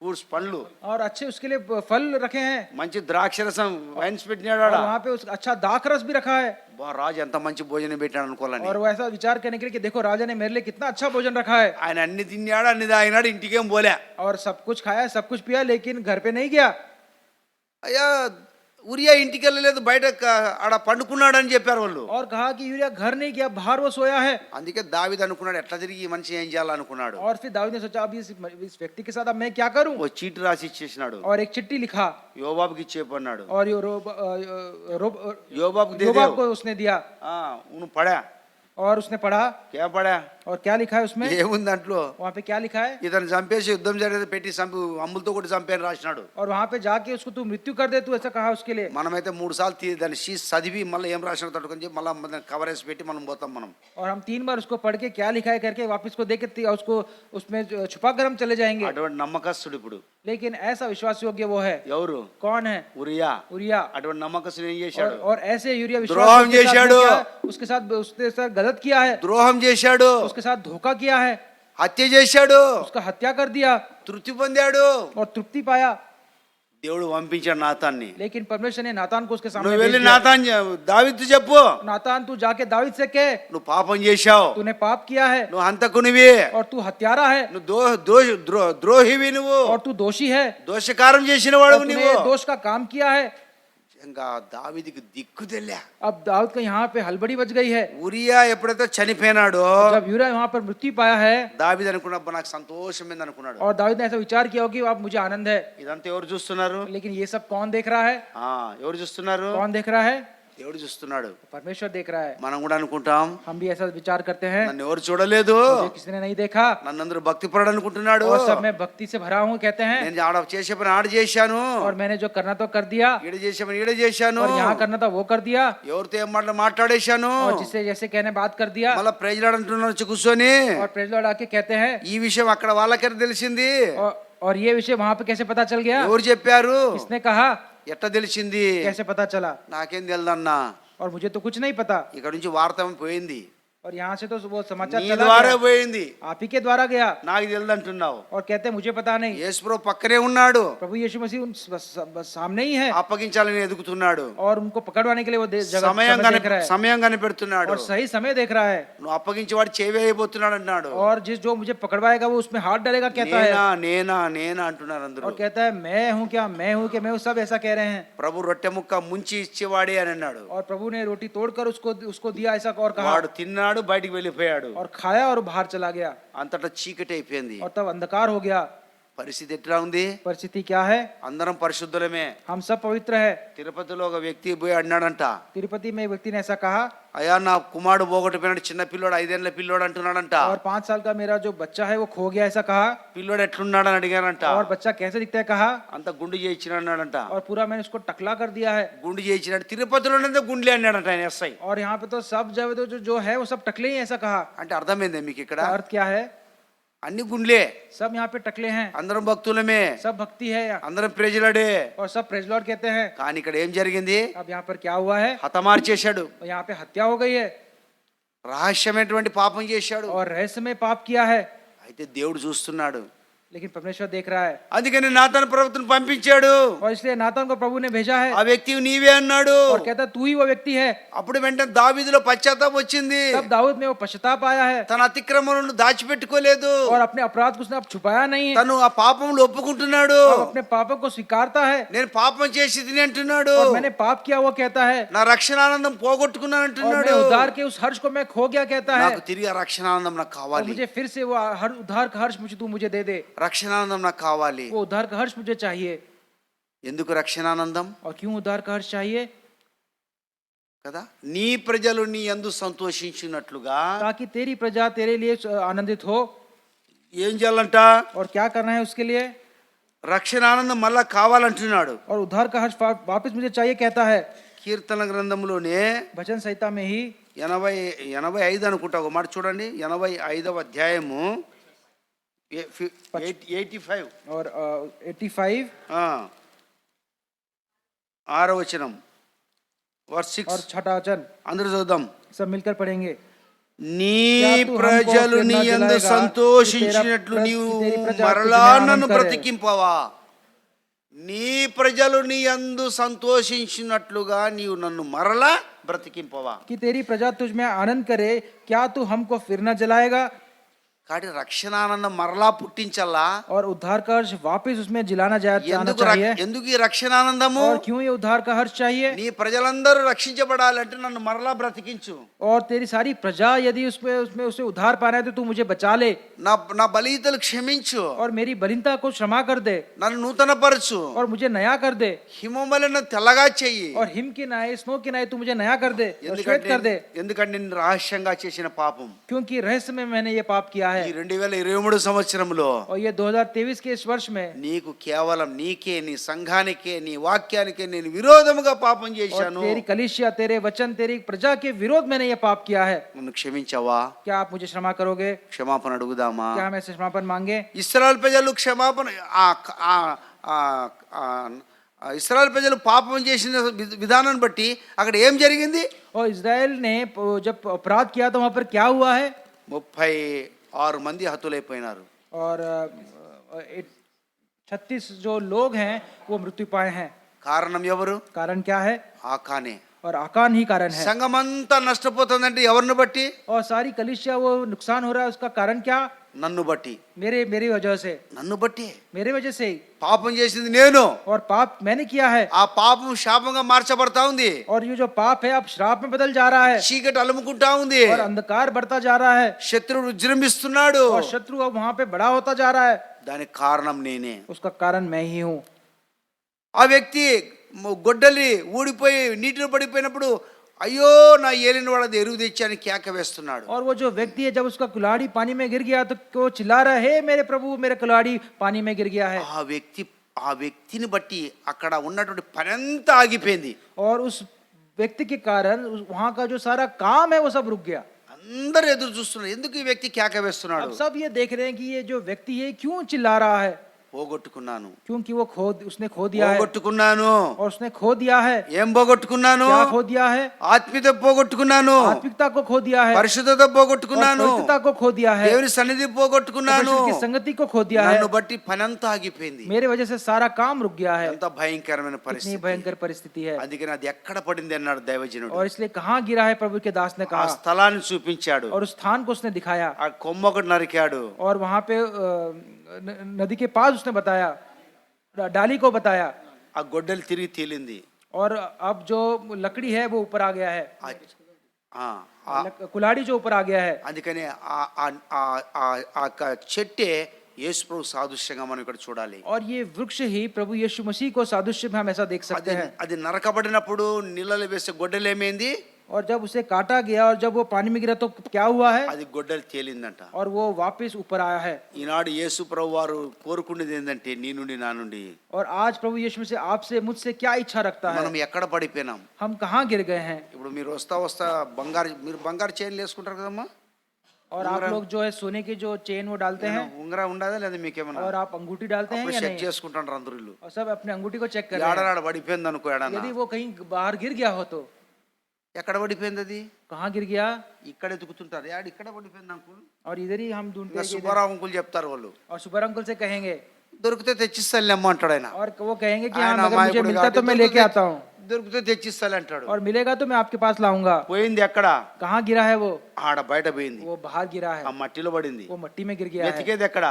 Speaker 1: ఫ్రూట్స్ పండ్లు,
Speaker 2: और अच्छे उसके लिए फल रखे हैं,
Speaker 1: మంచి ద్రాక్షరసం వైన్స్ పెట్టినాడు
Speaker 2: और
Speaker 1: ఆడ.
Speaker 2: वहाँ पे उस अच्छा दाखरस भी रखा है.
Speaker 1: బా రాజు ఎంత మంచి భోజనం పెట్టాడు అనుకోవాలని.
Speaker 2: और वो ऐसा विचार करने के लिए कि देखो राजा ने मेरे लिए कितना अच्छा भोजन रखा है.
Speaker 1: ఆయన అన్ని తిన్నాడు, అన్ని తాగినాడు, ఇంటికేం పోలే.
Speaker 2: और सब कुछ खाया, सब कुछ पिया, लेकिन घर पे नहीं गया.
Speaker 1: అయ్యా ఉరియా ఇంటికి వెళ్ళలేదు, బయట ఆడ పండుకున్నాడు అని చెప్పారు వాళ్ళు.
Speaker 2: और कहा कि यूरिया घर नहीं गया, बाहर वो सोया है.
Speaker 1: అందుకే దావీదు అనుకున్నాడు, ఎట్లా తిరిగి ఈ మనిషి ఏం చేయాలనుకున్నాడు.
Speaker 2: और फिर दाऊद ने सोचा अब इस व्यक्ति के साथ अब मैं क्या करूं.
Speaker 1: ఓ చీటి రాసి ఇచ్చేసినాడు.
Speaker 2: और एक चिट्ठी लिखा
Speaker 1: యోబాబుకి ఇచ్చేపన్నాడు.
Speaker 2: और
Speaker 1: యోబాబుకి
Speaker 2: योबाब को उसने दिया.
Speaker 1: నువ్వు పడా.
Speaker 2: और उसने पढ़ा.
Speaker 1: क्या పడా?
Speaker 2: और क्या लिखा है उसमें?
Speaker 1: ఏముంది దాంట్లో?
Speaker 2: वहाँ पे क्या लिखा है?
Speaker 1: ఇతను చంపేసి యుద్ధం జరిగేది పెట్టి చంపి అమ్ములతో కూడా చంపేని రాసినాడు.
Speaker 2: और वहाँ पे जाके उसको तू मृत्यु कर दे, तू ऐसा कहा उसके लिए.
Speaker 1: మనమైతే 3 సార్లు దాన్ని చదివి మళ్ళీ ఏం రాసిన తట్టుకొని చెప్పి మళ్ళీ కవరేజ్ పెట్టి మనం పోతాం మనం.
Speaker 2: और हम 3 बार उसको पढ़ के क्या लिखा है करके वापस को देख के उसको उसमें छुपा कर हम चले जाएंगे.
Speaker 1: అటువంటి నమ్మకస్తుడు ఇప్పుడు.
Speaker 2: लेकिन ऐसा विश्वास योग्य वो है.
Speaker 1: ఎవరు?
Speaker 2: कौन है?
Speaker 1: ఉరియా. అటువంటి నమ్మకస్తుడు ఏం చేశాడు?
Speaker 2: और ऐसे यूरिया
Speaker 1: ద్రోహం చేశాడు.
Speaker 2: उसके साथ गलत किया है.
Speaker 1: ద్రోహం చేశాడు.
Speaker 2: उसके साथ धोखा किया है.
Speaker 1: హత్య చేశాడు.
Speaker 2: उसका हत्या कर दिया.
Speaker 1: తృప్తి పొందాడు.
Speaker 2: और तृप्ति पाया.
Speaker 1: దేవుడు పంపించాడు నాతాన్ని.
Speaker 2: लेकिन परमेश्वर ने नातान को उसके सामने
Speaker 1: నువ్వు వెళ్ళి నాతాన్ దావీదు చెప్పు,
Speaker 2: नातान तू जाके दाऊद से कह
Speaker 1: నువ్వు పాపం చేశావు,
Speaker 2: तूने पाप किया है,
Speaker 1: నువ్వు హంతకునివి,
Speaker 2: और तू हत्यारा है,
Speaker 1: నువ్వు ద్రోహివి, నువ్వు
Speaker 2: और तू दोषी है,
Speaker 1: దోషకారం చేసిన
Speaker 2: और
Speaker 1: వాడు
Speaker 2: तूने
Speaker 1: నువ్వు.
Speaker 2: दोष का काम किया है.
Speaker 1: ఇంకా దావీదుకి దిక్కు తెల్లా.
Speaker 2: अब दाऊद का यहाँ पे हलबड़ी बच गई है.
Speaker 1: ఉరియా ఎప్పుడైతే చనిపోయినాడో
Speaker 2: जब यूरिया वहाँ पर मृत्यु पाया है,
Speaker 1: దావీదు అనుకున్నప్పుడు నాకు సంతోషమైంది అనుకున్నాడు.
Speaker 2: और दाऊद ने ऐसा विचार किया हो कि अब मुझे आनंद है.
Speaker 1: ఇదంతా ఎవరు చూస్తున్నారు?
Speaker 2: लेकिन ये सब कौन देख रहा है?
Speaker 1: ఎవరు చూస్తున్నారు?
Speaker 2: कौन देख रहा है?
Speaker 1: దేవుడు చూస్తున్నాడు.
Speaker 2: परमेश्वर देख रहा है.
Speaker 1: మనం కూడా అనుకుంటాం,
Speaker 2: हम भी ऐसा विचार करते हैं,
Speaker 1: నన్ను ఎవరు చూడలేదు,
Speaker 2: मुझे किसी ने नहीं देखा,
Speaker 1: నన్ను అందరూ భక్తిపరుడు అనుకుంటున్నాడు,
Speaker 2: और सब मैं भक्ति से भरा हूँ कहते हैं,
Speaker 1: నేను ఆడ చేసే పని ఆడ చేశాను,
Speaker 2: और मैंने जो करना तो कर दिया,
Speaker 1: ఈడ చేసే పని ఈడ చేశాను,
Speaker 2: और यहाँ करना था वो कर दिया,
Speaker 1: ఎవరితో ఏం మాట్లాడేశాను,
Speaker 2: और जिससे जैसे कहने बात कर दिया.
Speaker 1: మళ్ళీ ప్రైజ్లాడ్ అంటున్నాను వచ్చి కూర్చొని.
Speaker 2: और प्रेज लॉर्ड आके कहते हैं,
Speaker 1: ఈ విషయం అక్కడ వాళ్ళకే తెలిసింది.
Speaker 2: और ये विषय वहां पे कैसे पता चल गया?
Speaker 1: ఎవరు చెప్పారు?
Speaker 2: किसने कहा?
Speaker 1: ఎట్లా తెలిసింది?
Speaker 2: कैसे पता चला?
Speaker 1: నాకేం తెలియదన్నా.
Speaker 2: और मुझे तो कुछ नहीं पता.
Speaker 1: ఇక్కడ నుంచి వార్త పోయింది,
Speaker 2: और यहाँ से तो वो समाचार
Speaker 1: నీ
Speaker 2: चला
Speaker 1: ద్వారా
Speaker 2: गया.
Speaker 1: పోయింది,
Speaker 2: आप ही के द्वारा गया.
Speaker 1: నాకు తెలియదంటున్నావు.
Speaker 2: और कहते हैं मुझे पता नहीं.
Speaker 1: యేసు ప్రభు పక్కనే ఉన్నాడు,
Speaker 2: प्रभु यीशु मसीह उन सामने ही है,
Speaker 1: అప్పగించాలని ఎదుగుతున్నాడు,
Speaker 2: और उनको पकड़वाने के लिए वो जगह
Speaker 1: సమయం
Speaker 2: समय देख रहा है,
Speaker 1: సమయం కనిపెడుతున్నాడు.
Speaker 2: और సही समय देख रहा है.
Speaker 1: నువ్వు అప్పగించేవాడు చేవేయబోతున్నాడు అన్నాడు.
Speaker 2: और जो मुझे पकड़वाएगा वो उसमें हाथ डालेगा कहता है.
Speaker 1: నేనా అంటున్నారు అందరూ.
Speaker 2: और कहता है मैं हूँ क्या, मैं हूँ क्या, मैं हूँ, सब ऐसा कह रहे हैं.
Speaker 1: ప్రభు రొట్టె ముక్క ముంచి ఇచ్చేవాడే అని అన్నాడు.
Speaker 2: और प्रभु ने रोटी तोड़कर उसको दिया ऐसा और कहा,
Speaker 1: వాడు తిన్నాడు, బయటికి వెళ్ళిపోయాడు.
Speaker 2: और खाया और बाहर चला गया.
Speaker 1: అంతటా చీకటి అయిపోయింది.
Speaker 2: और तब अंधकार हो गया.
Speaker 1: పరిస్థితి ఎట్లా ఉంది?
Speaker 2: परिस्थिति क्या है?
Speaker 1: అందరం పరిశుద్ధులమే.
Speaker 2: हम सब पवित्र है.
Speaker 1: తిరుపతిలో ఒక వ్యక్తి పోయి అన్నాడంట,
Speaker 2: तिरुपति में एक व्यक्ति ने ऐसा कहा,
Speaker 1: అయ్యా నా కుమారుడు పోగొట్టుపోయినాడు, చిన్న పిల్లోడు 5 ఏళ్ల పిల్లోడు అంటున్నాడంట.
Speaker 2: और 5 साल का मेरा जो बच्चा है वो खो गया ऐसा कहा.
Speaker 1: పిల్లోడు ఎట్లున్నాడు అని అడిగారంట.
Speaker 2: और बच्चा कैसे दिखता है कहा.
Speaker 1: అంత గుండు చేయించిన అన్నాడంట.
Speaker 2: और पूरा मैंने उसको टकला कर दिया है.
Speaker 1: గుండు చేయించినాడు. తిరుపతిలోనే గుండ్లే అన్నాడంట ఆయన ఎస్ఐ.
Speaker 2: और यहाँ पे तो सब जगह तो जो है वो सब टकले ही ऐसा कहा.
Speaker 1: అంటే అర్థమైంది మీకు ఇక్కడ?
Speaker 2: अर्थ क्या है?
Speaker 1: అన్ని గుండ్లే,
Speaker 2: सब यहाँ पे टकले हैं,
Speaker 1: అందరం భక్తులమే,
Speaker 2: सब भक्ति है यहाँ.
Speaker 1: అందరం ప్రేజలాడే.
Speaker 2: और सब प्रेज लॉर्ड कहते हैं.
Speaker 1: కానీ ఇక్కడ ఏం జరిగింది?
Speaker 2: अब यहाँ पर क्या हुआ है?
Speaker 1: హతమార్చేశాడు,
Speaker 2: यहाँ पे हत्या हो गई है,
Speaker 1: రహస్యమైనటువంటి పాపం చేశాడు.
Speaker 2: और रहस्य में पाप किया है.
Speaker 1: అయితే దేవుడు చూస్తున్నాడు.
Speaker 2: लेकिन परमेश्वर देख रहा है.
Speaker 1: అందుకని నాతాను ప్రవక్తను పంపించాడు.
Speaker 2: और इसलिए नातान को प्रभु ने भेजा है.
Speaker 1: ఆ వ్యక్తి నీవే అన్నాడు.
Speaker 2: और कहता तू ही वो व्यक्ति है.
Speaker 1: అప్పుడు వెంటనే దావీదులో పశ్చాత్తాపం వచ్చింది.
Speaker 2: तब दाऊद में वो पश्चाताप आया है.
Speaker 1: తన అతిక్రమణను దాచిపెట్టుకోలేదు.
Speaker 2: और अपने अपराध को उसने अब छुपाया नहीं है.
Speaker 1: తను ఆ పాపంలో ఒప్పుకుంటున్నాడు.
Speaker 2: अब अपने पापों को स्वीकारता है.
Speaker 1: నేను పాపం చేసిదిని అంటున్నాడు.
Speaker 2: और मैंने पाप किया वो कहता है.
Speaker 1: నా రక్షణ ఆనందం పోగొట్టుకున్నాను
Speaker 2: और
Speaker 1: అంటున్నాడు.
Speaker 2: मैं उद्धार के उस हर्ष को मैं खो गया कहता है.
Speaker 1: నాకు తిరిగి ఆ రక్షణ ఆనందం నాకు
Speaker 2: और
Speaker 1: కావాలి.
Speaker 2: मुझे फिर से वो हर उद्धार का हर्ष तू मुझे दे दे.
Speaker 1: రక్షణ ఆనందం నాకు కావాలి.
Speaker 2: वो उद्धार का हर्ष मुझे चाहिए.
Speaker 1: ఎందుకు రక్షణానందం?
Speaker 2: और क्यों उद्धार का हर्ष चाहिए?
Speaker 1: కదా, నీ ప్రజలు నీ యందు సంతోషించినట్లుగా,
Speaker 2: ताकि तेरी प्रजा तेरे लिए आनंदित हो.
Speaker 1: ఏం చేయాలంట?
Speaker 2: और क्या करना है उसके लिए?
Speaker 1: రక్షణ ఆనందం మళ్ళా కావాలంటున్నాడు.
Speaker 2: और उद्धार का हर्ष वापस मुझे चाहिए कहता है.
Speaker 1: కీర్తన గ్రంథంలోనే
Speaker 2: भजन संहिता में ही
Speaker 1: 85 అనుకుంటా ఒక మాట చూడండి. 85వ అధ్యాయము 85
Speaker 2: और 85
Speaker 1: 6వ వచనం వర్స్ 6.
Speaker 2: और 6 वचन
Speaker 1: అందరూ చదువుదాం.
Speaker 2: सब मिलकर पढ़ेंगे.
Speaker 1: నీ
Speaker 2: क्या तू हमको
Speaker 1: ప్రజలు
Speaker 2: फिर
Speaker 1: నీ
Speaker 2: ना
Speaker 1: యందు
Speaker 2: जलाएगा
Speaker 1: సంతోషించినట్లు
Speaker 2: कि
Speaker 1: నీవు
Speaker 2: तेरी प्रजा
Speaker 1: మరలా
Speaker 2: तुझ में आनंद
Speaker 1: నన్ను
Speaker 2: करे।
Speaker 1: బ్రతికింపవా? నీ ప్రజలు నీ యందు సంతోషించినట్లుగా నీవు నన్ను మరలా బ్రతికింపవా?
Speaker 2: कि तेरी प्रजा तुझ में आनंद करे, क्या तू हमको फिर न जलाएगा?
Speaker 1: కాబట్టి రక్షణానందం మరలా పుట్టించాలా?
Speaker 2: और उद्धार का हर्ष वापस उसमें जाना
Speaker 1: ఎందుకు
Speaker 2: चाहिए।
Speaker 1: ఎందుకు ఈ రక్షణానందము?
Speaker 2: और क्यों ये उद्धार का हर्ष चाहिए?
Speaker 1: నీ ప్రజలందరూ రక్షించబడాలంటే నన్ను మరలా బ్రతికించు.
Speaker 2: और तेरी सारी प्रजा यदि उसमें उसमें उसे उद्धार पाना है तो तू मुझे बचा ले,
Speaker 1: నా నా బలితలు క్షమించు,
Speaker 2: और मेरी बलिनता को क्षमा कर दे,
Speaker 1: నన్ను నూతనపరచు,
Speaker 2: और मुझे नया कर दे,
Speaker 1: హిమములను తెల్లగా చెయ్యి.
Speaker 2: और हिम की नाय स्नो की नाय तू मुझे नया कर दे और श्वेत कर दे,
Speaker 1: ఎందుకంటే నేను రహస్యంగా చేసిన పాపం
Speaker 2: क्योंकि रहस्य में मैंने ये पाप किया
Speaker 1: ఈ
Speaker 2: है।
Speaker 1: 2023 సంవత్సరంలో
Speaker 2: और ये 2023 के इस वर्ष में
Speaker 1: నీకు కేవలం నీకే, నీ సంఘానికే, నీ వాక్యానికే నేను విరోధముగా పాపం
Speaker 2: और
Speaker 1: చేశాను.
Speaker 2: तेरी कलीसिया, तेरे वचन, तेरी प्रजा के विरोध मैंने ये पाप किया है।
Speaker 1: నన్ను క్షమించవా?
Speaker 2: क्या आप मुझे क्षमा करोगे?
Speaker 1: క్షమాపణ అడుగుదామా?
Speaker 2: क्या हम ऐसे क्षमापन मांगे?
Speaker 1: ఇశ్రాయేలు ప్రజలు క్షమాపణ ఇశ్రాయేలు ప్రజలు పాపం చేసిన విధానాన్ని బట్టి అక్కడ ఏం జరిగింది?
Speaker 2: और इजराइल ने जब अपराध किया तो वहां पर क्या हुआ है?
Speaker 1: 36 మంది హతులైపోయినారు.
Speaker 2: और 36 जो लोग हैं वो मृत्यु पाए हैं।
Speaker 1: కారణం ఎవరు?
Speaker 2: कारण क्या है?
Speaker 1: ఆకానే.
Speaker 2: और आकान ही कारण है।
Speaker 1: సంఘమంతా నష్టపోతుందంటే ఎవరిని బట్టి?
Speaker 2: और सारी कलीसिया वो नुकसान हो रहा है, उसका कारण क्या?
Speaker 1: నన్ను బట్టి.
Speaker 2: मेरी वजह से,
Speaker 1: నన్ను బట్టి.
Speaker 2: मेरे वजह से ही।
Speaker 1: పాపం చేసింది నేను,
Speaker 2: और पाप मैंने किया है,
Speaker 1: ఆ పాపం శాపంగా మార్చబడతా ఉంది.
Speaker 2: और ये जो पाप है अब श्राप में बदल जा रहा है,
Speaker 1: చీకటి అలుముకుంటా ఉంది.
Speaker 2: और अंधकार बढ़ता जा रहा है,
Speaker 1: శత్రువు విజృంభిస్తున్నాడు.
Speaker 2: और शत्रु अब वहां पे बड़ा होता जा रहा है।
Speaker 1: దానికి కారణం నేనే.
Speaker 2: उसका कारण मैं ही हूँ।
Speaker 1: ఆ వ్యక్తి గొడ్డలి ఊడిపోయి నీటిలో పడిపోయినప్పుడు అయ్యో నా ఏలిన వాళ్ళది ఎరువు తెచ్చి అని కేక వేస్తున్నాడు.
Speaker 2: और वो जो व्यक्ति है जब उसका कुल्हाड़ी पानी में गिर गया तो वो चिल्ला रहा है, हे मेरे प्रभु मेरा कुल्हाड़ी पानी में गिर गया है।
Speaker 1: ఆ వ్యక్తిని బట్టి అక్కడ ఉన్నటువంటి పనంతా ఆగిపోయింది.
Speaker 2: और उस व्यक्ति के कारण वहां का जो सारा काम है वो सब रुक गया।
Speaker 1: అందరూ ఎదురు చూస్తున్నారు, ఎందుకు ఈ వ్యక్తి కేక వేస్తున్నాడు?
Speaker 2: अब सब ये देख रहे हैं कि ये जो व्यक्ति है क्यों चिल्ला रहा है?
Speaker 1: పోగొట్టుకున్నాను.
Speaker 2: क्योंकि वो उसने खो दिया है,
Speaker 1: పోగొట్టుకున్నాను.
Speaker 2: और उसने खो दिया है।
Speaker 1: ఏం పోగొట్టుకున్నాను?
Speaker 2: क्या खो दिया है?
Speaker 1: ఆత్మీయత పోగొట్టుకున్నాను,
Speaker 2: आत्मिकता को खो दिया है,
Speaker 1: పరిశుద్ధత పోగొట్టుకున్నాను,
Speaker 2: पवित्रता को खो दिया है,
Speaker 1: దేవుని సన్నిధి పోగొట్టుకున్నాను.
Speaker 2: परमेश्वर की संगति को खो दिया है।
Speaker 1: నన్ను బట్టి పనంతా ఆగిపోయింది.
Speaker 2: मेरे वजह से सारा काम रुक गया है।
Speaker 1: ఎంత భయంకరమైన
Speaker 2: इतनी
Speaker 1: పరిస్థితి.
Speaker 2: भयंकर परिस्थिति है।
Speaker 1: అందుకని అది ఎక్కడ పడింది అన్నాడు దైవజనుడు.
Speaker 2: और इसलिए कहाँ गिरा है प्रभु के दास ने
Speaker 1: ఆ
Speaker 2: कहा,
Speaker 1: స్థలాన్ని చూపించాడు.
Speaker 2: और उस स्थान को उसने दिखाया,
Speaker 1: ఆ కొమ్మ ఒకటి నరికాడు.
Speaker 2: और वहां पे नदी के पास उसने बताया, डाली को बताया,
Speaker 1: ఆ గొడ్డలి తిరిగి తేలింది.
Speaker 2: और अब जो लकड़ी है वो ऊपर आ गया है, कुल्हाड़ी जो ऊपर आ गया है।
Speaker 1: అందుకని ఆ చెట్టే యేసు ప్రభు సాదృశ్యంగా మనం ఇక్కడ చూడాలి.
Speaker 2: और ये वृक्ष ही प्रभु यीशु मसीह को सादृश्य में हम ऐसा देख सकते हैं।
Speaker 1: అది నరకబడినప్పుడు నీళ్ళలో వేసే గొడ్డలి ఏమైంది?
Speaker 2: और जब उसे काटा गया और जब वो पानी में गिरा तो क्या हुआ है?
Speaker 1: అది గొడ్డలి తేలిందంట.
Speaker 2: और वो वापस ऊपर आया है।
Speaker 1: ఈనాడు యేసు ప్రభు వారు కోరుకునేది ఏంటంటే నీ నుండి నా నుండి
Speaker 2: और आज प्रभु यीशु मसीह आपसे मुझसे क्या इच्छा रखता है?
Speaker 1: మనం ఎక్కడ పడిపోయినాం?
Speaker 2: हम कहाँ गिर गए हैं?
Speaker 1: ఇప్పుడు మీరు వస్తా మీరు బంగారు చైన్లు వేసుకుంటారు కదమ్మా.
Speaker 2: और आप लोग जो है सोने की जो चेन वो डालते हैं,
Speaker 1: ఉంగరా ఉండదా లేదా మీకేమన్నా?
Speaker 2: और आप अंगूठी डालते हैं या
Speaker 1: చెక్
Speaker 2: नहीं?
Speaker 1: చేసుకుంటారు అందరూ ఇల్లు.
Speaker 2: और सब अपने अंगूठी को चेक कर रहे हैं।
Speaker 1: ఏడనాడు పడిపోయింది అనుకో, ఏడన్నా
Speaker 2: यदि वो कहीं बाहर गिर गया हो तो
Speaker 1: ఎక్కడ పడిపోయింది? అది
Speaker 2: कहाँ गिर गया?
Speaker 1: ఇక్కడ ఎతుకుతుంటారు, యాడ్ ఇక్కడ పడిపోయింది అంకుల్.
Speaker 2: और इधर ही हम ढूंढते हैं कि इधर-
Speaker 1: సుబ్బారావు అంకుల్ చెప్తారు వాళ్ళు.
Speaker 2: और सुपर अंकल से कहेंगे,
Speaker 1: దొరికితే తెచ్చిస్తాను అమ్మ అంటాడు ఆయన.
Speaker 2: और वो कहेंगे कि हाँ
Speaker 1: ఆయన
Speaker 2: अगर मुझे
Speaker 1: అమాయకుడు
Speaker 2: मिलता
Speaker 1: కాబట్టి
Speaker 2: तो मैं लेके आता हूँ,
Speaker 1: దొరికితే తెచ్చిస్తాను అంటాడు.
Speaker 2: और मिलेगा तो मैं आपके पास लाऊंगा।
Speaker 1: పోయింది ఎక్కడ?
Speaker 2: कहाँ गिरा है वो?
Speaker 1: ఆడ బయట పోయింది,
Speaker 2: वो बाहर गिरा है,
Speaker 1: ఆ మట్టిలో పడింది.
Speaker 2: वो मट्टी में गिर गया है।
Speaker 1: వెతికేది ఎక్కడ?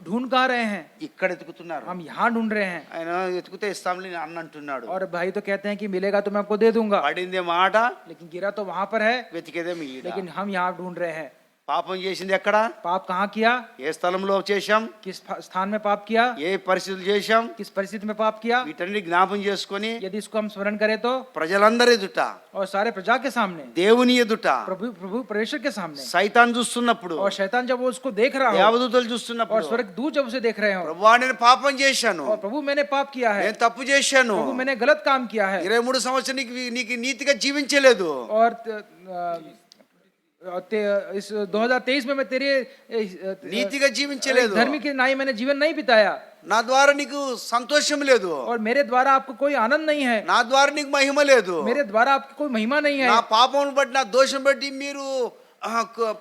Speaker 2: ढूंढ कहाँ रहे हैं?
Speaker 1: ఇక్కడ ఎతుకుతున్నారు.
Speaker 2: हम यहाँ ढूंढ रहे हैं।
Speaker 1: ఆయన ఎతుకుతే ఇస్తాంలే అన్న అంటున్నాడు.
Speaker 2: और भाई तो कहते हैं कि मिलेगा तो मैं आपको दे दूंगा,
Speaker 1: పడిందే మాట,
Speaker 2: लेकिन गिरा तो वहां पर है,
Speaker 1: వెతికేదేమి ఈడ.
Speaker 2: लेकिन हम यहाँ ढूंढ रहे हैं।
Speaker 1: పాపం చేసింది ఎక్కడ?
Speaker 2: पाप कहाँ किया?
Speaker 1: ఏ స్థలంలో చేశాం?
Speaker 2: किस स्थान में पाप किया?
Speaker 1: ఏ పరిస్థితులు చేశాం?
Speaker 2: किस परिस्थिति में पाप किया?
Speaker 1: వీటన్ని జ్ఞాపం చేసుకొని
Speaker 2: यदि इसको हम स्मरण करें तो,
Speaker 1: ప్రజలందరి ఎదుట,
Speaker 2: और सारे प्रजा के सामने,
Speaker 1: దేవుని ఎదుట,
Speaker 2: प्रभु प्रभु परमेश्वर के सामने,
Speaker 1: సైతాన్ చూస్తున్నప్పుడు,
Speaker 2: और शैतान जब वो उसको देख रहा हो,
Speaker 1: దేవదూతలు
Speaker 2: और
Speaker 1: చూస్తున్నప్పుడు,
Speaker 2: स्वर्गदूत जब उसे देख रहे हो,
Speaker 1: ప్రభువా నేను పాపం చేశాను,
Speaker 2: और प्रभु मैंने पाप किया है,
Speaker 1: నేను తప్పు చేశాను,
Speaker 2: प्रभु मैंने गलत काम किया है,
Speaker 1: 23 సంవత్సరం నీకు నీతిగా జీవించలేదు,
Speaker 2: और इस 2023 में मैं तेरे
Speaker 1: నీతిగా జీవించలేదు,
Speaker 2: धर्मी के नाई मैंने जीवन नहीं बिताया,
Speaker 1: నా ద్వారా నీకు సంతోషం లేదు,
Speaker 2: और मेरे द्वारा आपको कोई आनंद नहीं है,
Speaker 1: నా ద్వారా నీకు మహిమ లేదు,
Speaker 2: मेरे द्वारा आपकी कोई महिमा नहीं है,
Speaker 1: నా పాపం బట్టి, నా దోషం బట్టి మీరు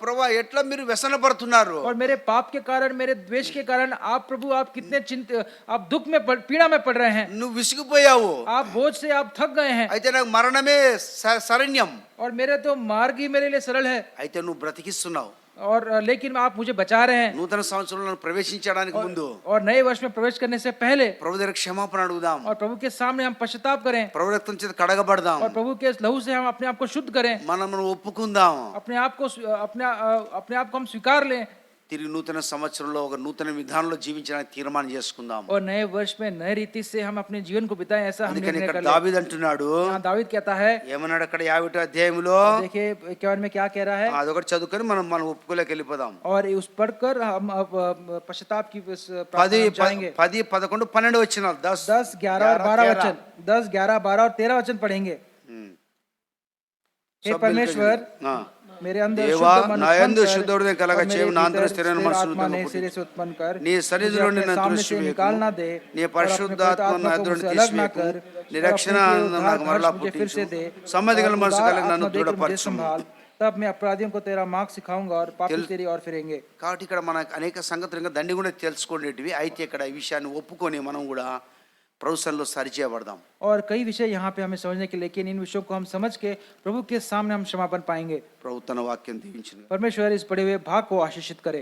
Speaker 1: ప్రభా ఎట్లా మీరు వ్యసన పడుతున్నారు?
Speaker 2: और मेरे पाप के कारण, मेरे द्वेष के कारण आप प्रभु, आप कितने आप दुख में पीड़ा में पड़ रहे हैं,
Speaker 1: నువ్వు విసిగిపోయావు,
Speaker 2: आप बोझ से आप थक गए हैं,
Speaker 1: అయితే నాకు మరణమే శరణ్యం,
Speaker 2: और मेरे तो मार्ग ही मेरे लिए सरल है,
Speaker 1: అయితే నువ్వు బ్రతికిస్తున్నావు.
Speaker 2: और लेकिन आप मुझे बचा रहे हैं.
Speaker 1: నూతన సంవత్సరంలో ప్రవేశించడానికి ముందు
Speaker 2: और नए वर्ष में प्रवेश करने से पहले
Speaker 1: ప్రభు దగ్గర క్షమాపణ అడుగుదాం,
Speaker 2: और प्रभु के सामने हम पश्चाताप करें,
Speaker 1: ప్రభు రక్తం చేత కడగబడదాం,
Speaker 2: और प्रभु के लहू से हम अपने आप को शुद्ध करें,
Speaker 1: మనం ఒప్పుకుందాం,
Speaker 2: अपने आप को अपने आप को हम स्वीकार लें,
Speaker 1: తిరిగి నూతన సంవత్సరంలో ఒక నూతన విధానంలో జీవించడానికి తీర్మానం చేసుకుందాం.
Speaker 2: और नए वर्ष में नए रीति से हम अपने जीवन को बिताएं, ऐसा हम
Speaker 1: అందుకని
Speaker 2: निर्णय
Speaker 1: ఇక్కడ
Speaker 2: कर लें.
Speaker 1: దావీదు అంటున్నాడు,
Speaker 2: यहाँ दावीद कहता है,
Speaker 1: ఏమన్నాడు అక్కడ 50వ అధ్యాయంలో,
Speaker 2: देखिए 51 में क्या कह रहा है,
Speaker 1: అదొకటి చదువుకొని మనం ఒప్పుకోలేక వెళ్ళిపోదాం.
Speaker 2: और उस पढ़कर हम अब पश्चाताप की
Speaker 1: 10,
Speaker 2: प्रार्थना में जाएंगे.
Speaker 1: 10, 11, 12 వచనాలు
Speaker 2: 10, 11 और 12 वचन, 10, 11, 12 और 13 वचन पढ़ेंगे. हे परमेश्वर, मेरे अंदर
Speaker 1: దేవా
Speaker 2: शुद्ध मन
Speaker 1: నా
Speaker 2: उत्पन्न
Speaker 1: యందు
Speaker 2: कर,
Speaker 1: శుద్ధుడైన కలగ
Speaker 2: और मेरे
Speaker 1: చేయు, నా
Speaker 2: भीतर
Speaker 1: అంతర స్థిరమైన
Speaker 2: स्थिर
Speaker 1: మనస్సును
Speaker 2: आत्मा नए
Speaker 1: పుట్టించు.
Speaker 2: सिरे से उत्पन्न कर,
Speaker 1: నీ
Speaker 2: मुझे
Speaker 1: సన్నిధిలో
Speaker 2: अपने
Speaker 1: నిన్ను
Speaker 2: सामने से
Speaker 1: త్రోసివేయకు,
Speaker 2: निकाल ना दे,
Speaker 1: నీ
Speaker 2: और अपने
Speaker 1: పరిశుద్ధాత్మ
Speaker 2: पवित्र
Speaker 1: నా
Speaker 2: आत्मा को
Speaker 1: ఎదురు
Speaker 2: मुझसे अलग ना
Speaker 1: తీసివేయకు,
Speaker 2: कर,
Speaker 1: నీ
Speaker 2: और
Speaker 1: రక్షణ
Speaker 2: अपने
Speaker 1: ఆనందం నాకు
Speaker 2: उद्धार
Speaker 1: మరలా
Speaker 2: हर्ष मुझे फिर
Speaker 1: పుట్టించు,
Speaker 2: से दे,
Speaker 1: సమ్మతి గల
Speaker 2: और
Speaker 1: మనసు
Speaker 2: उदार
Speaker 1: కలిగి నన్ను
Speaker 2: आत्मा देकर मुझे
Speaker 1: దృఢపరచు.
Speaker 2: संभाल, तब मैं अपराधियों को तेरा मार्ग सिखाऊंगा, और पापी तेरी ओर फिरेंगे.
Speaker 1: కాబట్టి ఇక్కడ మన అనేక సంగతులు ఇంకా దండి కూడా తెలుసుకునేటివి, అయితే ఇక్కడ ఈ విషయాన్ని ఒప్పుకొని మనం కూడా ప్రభుత్వంలో సరిచేయబడదాం.
Speaker 2: और कई विषय यहाँ पे हमें समझने के, लेकिन इन विषयों को हम समझ के प्रभु के सामने हम क्षमापण पाएंगे.
Speaker 1: ప్రభు తన వాక్యం దీవించింది.
Speaker 2: परमेश्वर इस पढ़े हुए भाग को आशीषित करे.